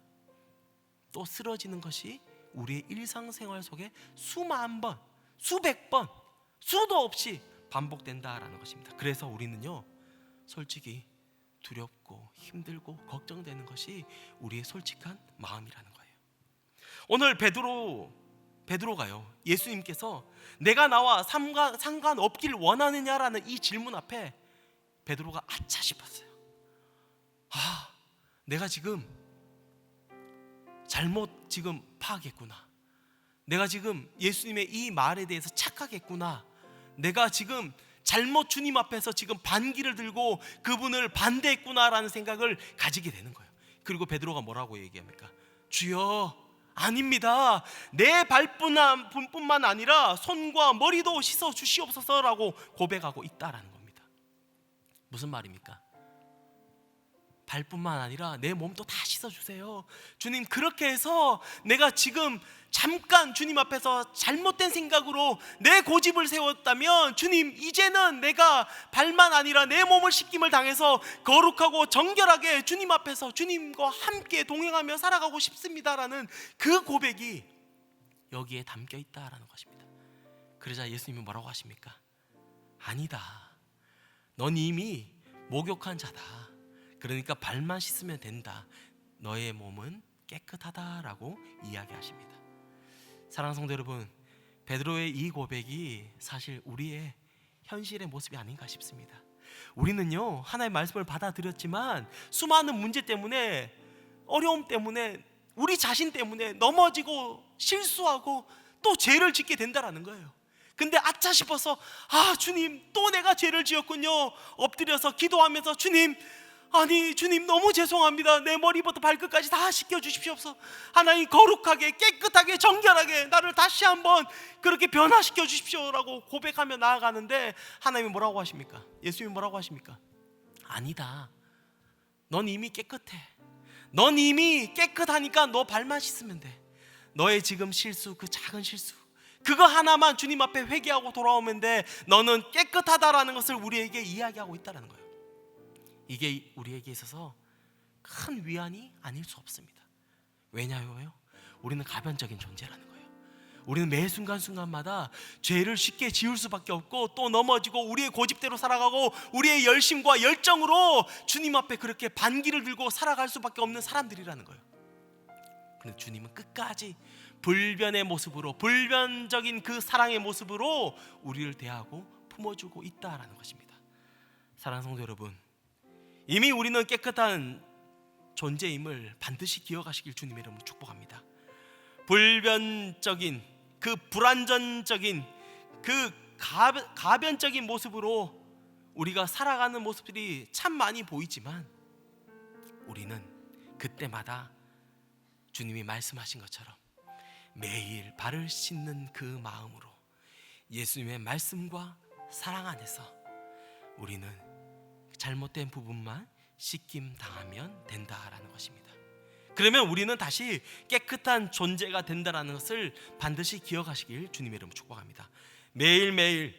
또 쓰러지는 것이 우리의 일상생활 속에 수만 번, 수백 번, 수도 없이 반복된다라는 것입니다. 그래서 우리는요, 솔직히 두렵고 힘들고 걱정되는 것이 우리의 솔직한 마음이라는 거예요. 오늘 베드로가요, 예수님께서 내가 나와 상관없길 원하느냐라는 이 질문 앞에 베드로가 아차 싶었어요. 내가 지금 잘못 파악했구나. 내가 지금 예수님의 이 말에 대해서 착각했구나. 내가 지금 잘못 주님 앞에서 지금 반기를 들고 그분을 반대했구나라는 생각을 가지게 되는 거예요. 그리고 베드로가 뭐라고 얘기합니까? 주여, 아닙니다. 내 발뿐만 아니라 손과 머리도 씻어 주시옵소서라고 고백하고 있다라는 겁니다. 무슨 말입니까? 발뿐만 아니라 내 몸도 다 씻어주세요. 주님, 그렇게 해서 내가 지금 잠깐 주님 앞에서 잘못된 생각으로 내 고집을 세웠다면 주님, 이제는 내가 발만 아니라 내 몸을 씻김을 당해서 거룩하고 정결하게 주님 앞에서 주님과 함께 동행하며 살아가고 싶습니다라는 그 고백이 여기에 담겨 있다라는 것입니다. 그러자 예수님이 뭐라고 하십니까? 아니다, 넌 이미 목욕한 자다. 그러니까 발만 씻으면 된다. 너의 몸은 깨끗하다라고 이야기하십니다. 사랑하는 성도 여러분, 베드로의 이 고백이 사실 우리의 현실의 모습이 아닌가 싶습니다. 우리는요, 하나의 말씀을 받아들였지만 수많은 문제 때문에, 어려움 때문에, 우리 자신 때문에 넘어지고 실수하고 또 죄를 짓게 된다라는 거예요. 근데 아차 싶어서 주님, 또 내가 죄를 지었군요. 엎드려서 기도하면서 주님 너무 죄송합니다. 내 머리부터 발끝까지 다 씻겨주십시옵소서. 하나님, 거룩하게 깨끗하게 정결하게 나를 다시 한번 그렇게 변화시켜 주십시오라고 고백하며 나아가는데 하나님이 뭐라고 하십니까? 예수님이 뭐라고 하십니까? 아니다, 넌 이미 깨끗해. 넌 이미 깨끗하니까 너 발만 씻으면 돼. 너의 지금 실수, 그 작은 실수, 그거 하나만 주님 앞에 회개하고 돌아오면 돼. 너는 깨끗하다라는 것을 우리에게 이야기하고 있다는 거예요. 이게 우리에게 있어서 큰 위안이 아닐 수 없습니다. 왜냐하여 우리는 가변적인 존재라는 거예요. 우리는 매 순간순간마다 죄를 쉽게 지을 수밖에 없고 또 넘어지고 우리의 고집대로 살아가고 우리의 열심과 열정으로 주님 앞에 그렇게 반기를 들고 살아갈 수밖에 없는 사람들이라는 거예요. 그런데 주님은 끝까지 불변의 모습으로, 불변적인 그 사랑의 모습으로 우리를 대하고 품어주고 있다라는 것입니다. 사랑하는 성도 여러분, 이미 우리는 깨끗한 존재임을 반드시 기억하시길 주님의 이름으로 축복합니다. 불변적인, 그 불완전적인, 그 가변적인 모습으로 우리가 살아가는 모습들이 참 많이 보이지만 우리는 그때마다 주님이 말씀하신 것처럼 매일 발을 씻는 그 마음으로 예수님의 말씀과 사랑 안에서 우리는 잘못된 부분만 씻김 당하면 된다라는 것입니다. 그러면 우리는 다시 깨끗한 존재가 된다라는 것을 반드시 기억하시길 주님의 이름으로 축복합니다. 매일매일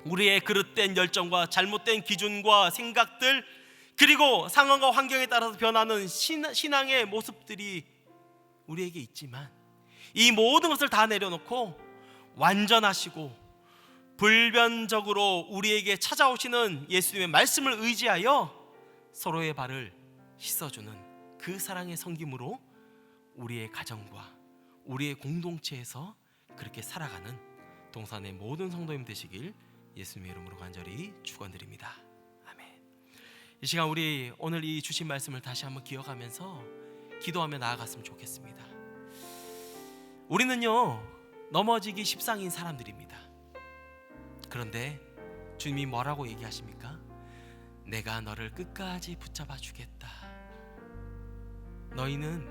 우리의 그릇된 열정과 잘못된 기준과 생각들, 그리고 상황과 환경에 따라서 변하는 신앙의 모습들이 우리에게 있지만 이 모든 것을 다 내려놓고 완전하시고 불변적으로 우리에게 찾아오시는 예수님의 말씀을 의지하여 서로의 발을 씻어주는 그 사랑의 섬김으로 우리의 가정과 우리의 공동체에서 그렇게 살아가는 동산의 모든 성도님 되시길 예수님의 이름으로 간절히 축원드립니다. 아멘. 이 시간 우리 오늘 이 주신 말씀을 다시 한번 기억하면서 기도하며 나아갔으면 좋겠습니다. 우리는요, 넘어지기 십상인 사람들입니다. 그런데 주님이 뭐라고 얘기하십니까? 내가 너를 끝까지 붙잡아 주겠다. 너희는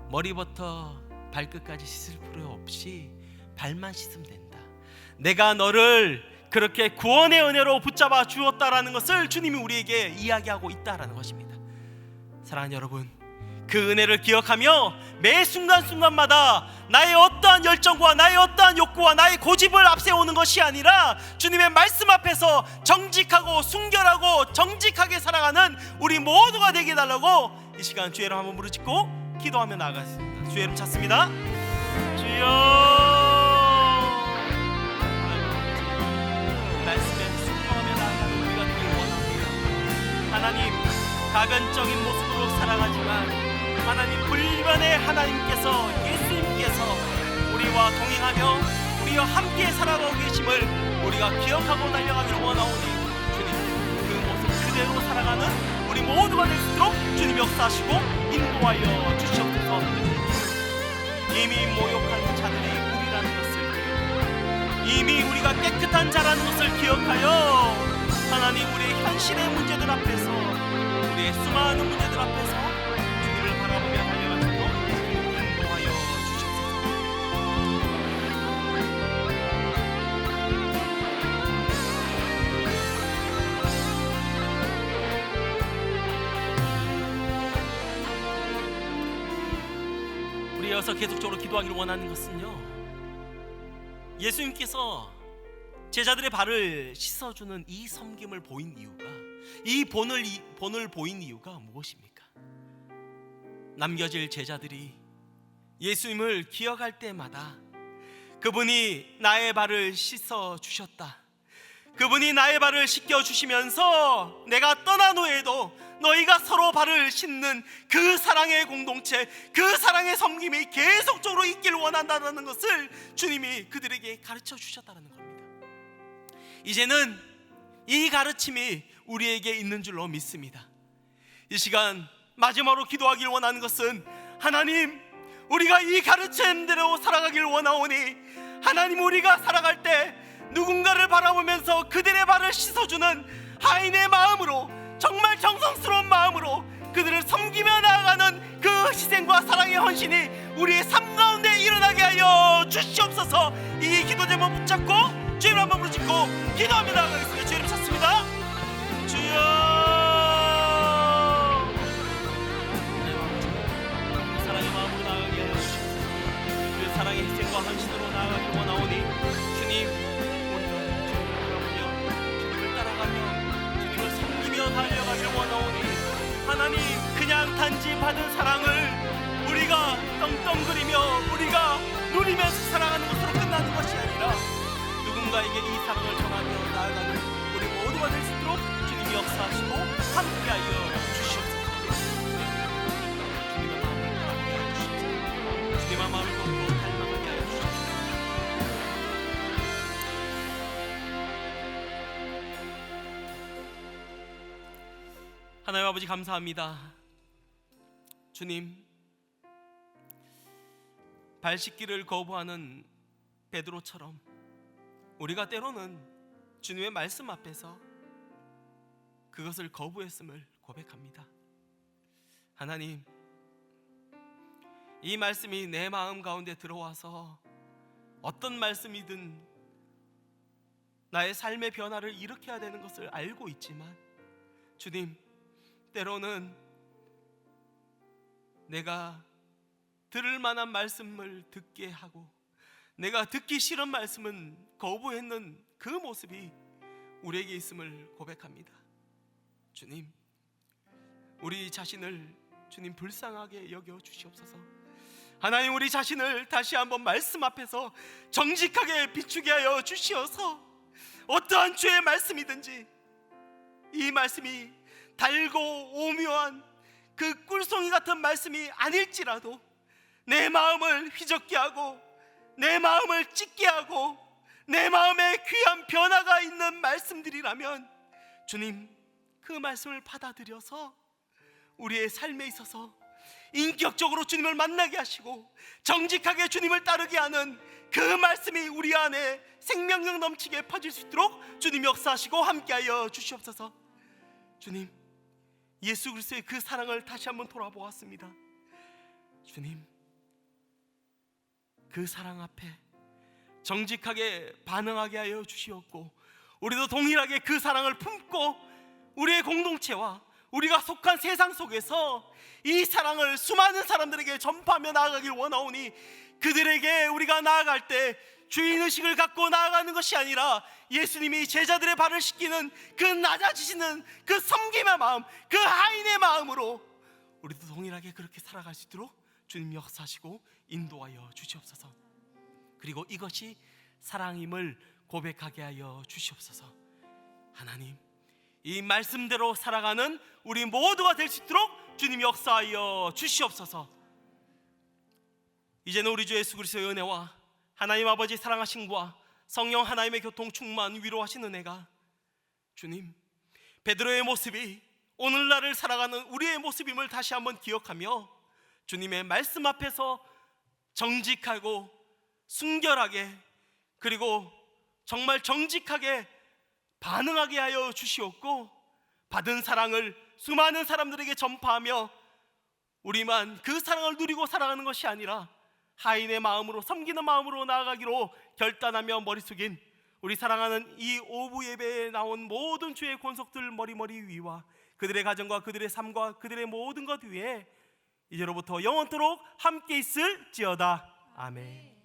머리부터 발끝까지 씻을 필요 없이 발만 씻으면 된다. 내가 너를 그렇게 구원의 은혜로 붙잡아 주었다라는 것을 주님이 우리에게 이야기하고 있다라는 것입니다. 사랑하는 여러분, 그 은혜를 기억하며 매 순간순간마다 나의 어떠한 열정과 나의 어떠한 욕구와 나의 고집을 앞세우는 것이 아니라 주님의 말씀 앞에서 정직하고 순결하고 정직하게 살아가는 우리 모두가 되게 해달라고 이 시간 주의 이름 한번 부르짖고 기도하며 나아가겠습니다. 주의 이름 찾습니다. 주여, 말씀에 순종하며 나아가는 우리가 되길 원합니다. 하나님, 가변적인 모습으로 살아가지만 하나님, 불변의 하나님께서, 예수님께서 우리와 동행하며 우리와 함께 살아가고 계심을 우리가 기억하고 달려가기를 원하오니 주님, 그 모습 그대로 살아가는 우리 모두가 될 수 있도록 주님 역사하시고 인도하여 주시옵소서. 이미 모욕한 자들이 우리라는 것을, 이미 우리가 깨끗한 자라는 것을 기억하여 하나님, 우리의 현실의 문제들 앞에서, 우리의 수많은 문제들 앞에서 주님을 바라보며 달려가시고 인도하여 주시옵소서. 우리 이어서 계속적으로 기도하기를 원하는 것은요, 예수님께서 제자들의 발을 씻어주는 이 섬김을 보인 이유가, 이 본을 보인 이유가 무엇입니까? 남겨질 제자들이 예수님을 기억할 때마다 그분이 나의 발을 씻어 주셨다, 그분이 나의 발을 씻겨 주시면서 내가 떠난 후에도 너희가 서로 발을 씻는 그 사랑의 공동체, 그 사랑의 섬김이 계속적으로 있길 원한다는 것을 주님이 그들에게 가르쳐 주셨다는 겁니다. 이제는 이 가르침이 우리에게 있는 줄로 믿습니다. 이 시간 마지막으로 기도하길 원하는 것은, 하나님, 우리가 이 가르침대로 살아가길 원하오니 하나님, 우리가 살아갈 때 누군가를 바라보면서 그들의 발을 씻어주는 하인의 마음으로, 정말 정성스러운 마음으로 그들을 섬기며 나아가는 그 희생과 사랑의 헌신이 우리의 삶 가운데 일어나게 하여 주시옵소서. 이 기도 제목 붙잡고 주님 한번 부르짖고 기도하며 나아가겠습니다. 주님 찾습니다. 주여, 사랑의 희생과 헌신으로 나아가길 원하오니 주님, 우리가 주님을 바라보며 주님을 따라가며 주님을 섬기며 달려가길 원하오니 하나님, 그냥 단지 받은 사랑을 우리가 떵떵거리며 우리가 누리면서 살아가는 것으로 끝나는 것이 아니라 누군가에게 이 사랑을 전하며 나아가는 우리 모두가 될 수 있도록 주님이 역사하시고 함께하여 주시옵소서. 주님의 마음을 바라보게 하여 주시옵소서. 주님의 마음을 보고 닮아가게 하여 주시옵소서. 하나님 아버지, 감사합니다. 주님, 발 씻기를 거부하는 베드로처럼 우리가 때로는 주님의 말씀 앞에서 그것을 거부했음을 고백합니다. 하나님, 이 말씀이 내 마음 가운데 들어와서 어떤 말씀이든 나의 삶의 변화를 일으켜야 되는 것을 알고 있지만 주님, 때로는 내가 들을 만한 말씀을 듣게 하고 내가 듣기 싫은 말씀은 거부했는 그 모습이 우리에게 있음을 고백합니다. 주님, 우리 자신을 주님 불쌍하게 여겨 주시옵소서. 하나님, 우리 자신을 다시 한번 말씀 앞에서 정직하게 비추게 하여 주시어서 어떠한 죄의 말씀이든지 이 말씀이 달고 오묘한 그 꿀송이 같은 말씀이 아닐지라도 내 마음을 휘젓게 하고 내 마음을 찢게 하고 내 마음에 귀한 변화가 있는 말씀들이라면 주님, 그 말씀을 받아들여서 우리의 삶에 있어서 인격적으로 주님을 만나게 하시고 정직하게 주님을 따르게 하는 그 말씀이 우리 안에 생명력 넘치게 퍼질 수 있도록 주님 역사하시고 함께하여 주시옵소서. 주님, 예수 그리스도의 그 사랑을 다시 한번 돌아보았습니다. 주님, 그 사랑 앞에 정직하게 반응하게 하여 주시옵고 우리도 동일하게 그 사랑을 품고 우리의 공동체와 우리가 속한 세상 속에서 이 사랑을 수많은 사람들에게 전파하며 나아가길 원하오니, 그들에게 우리가 나아갈 때 주인의식을 갖고 나아가는 것이 아니라 예수님이 제자들의 발을 씻기는 그 낮아지시는 그 섬김의 마음, 그 하인의 마음으로 우리도 동일하게 그렇게 살아갈 수 있도록 주님 역사하시고 인도하여 주시옵소서. 그리고 이것이 사랑임을 고백하게 하여 주시옵소서. 하나님, 이 말씀대로 살아가는 우리 모두가 될 수 있도록 주님 역사하여 주시옵소서. 이제는 우리 주 예수 그리스도의 은혜와 하나님 아버지 사랑하심과 성령 하나님의 교통 충만 위로하신 은혜가 주님, 베드로의 모습이 오늘날을 살아가는 우리의 모습임을 다시 한번 기억하며 주님의 말씀 앞에서 정직하고 순결하게 그리고 정말 정직하게 반응하게 하여 주시옵고 받은 사랑을 수많은 사람들에게 전파하며 우리만 그 사랑을 누리고 살아가는 것이 아니라 하인의 마음으로 섬기는 마음으로 나아가기로 결단하며 머리 숙인 우리 사랑하는 이 오부 예배에 나온 모든 주의 권속들 머리 위와 그들의 가정과 그들의 삶과 그들의 모든 것 위에 이제로부터 영원토록 함께 있을지어다. 아멘.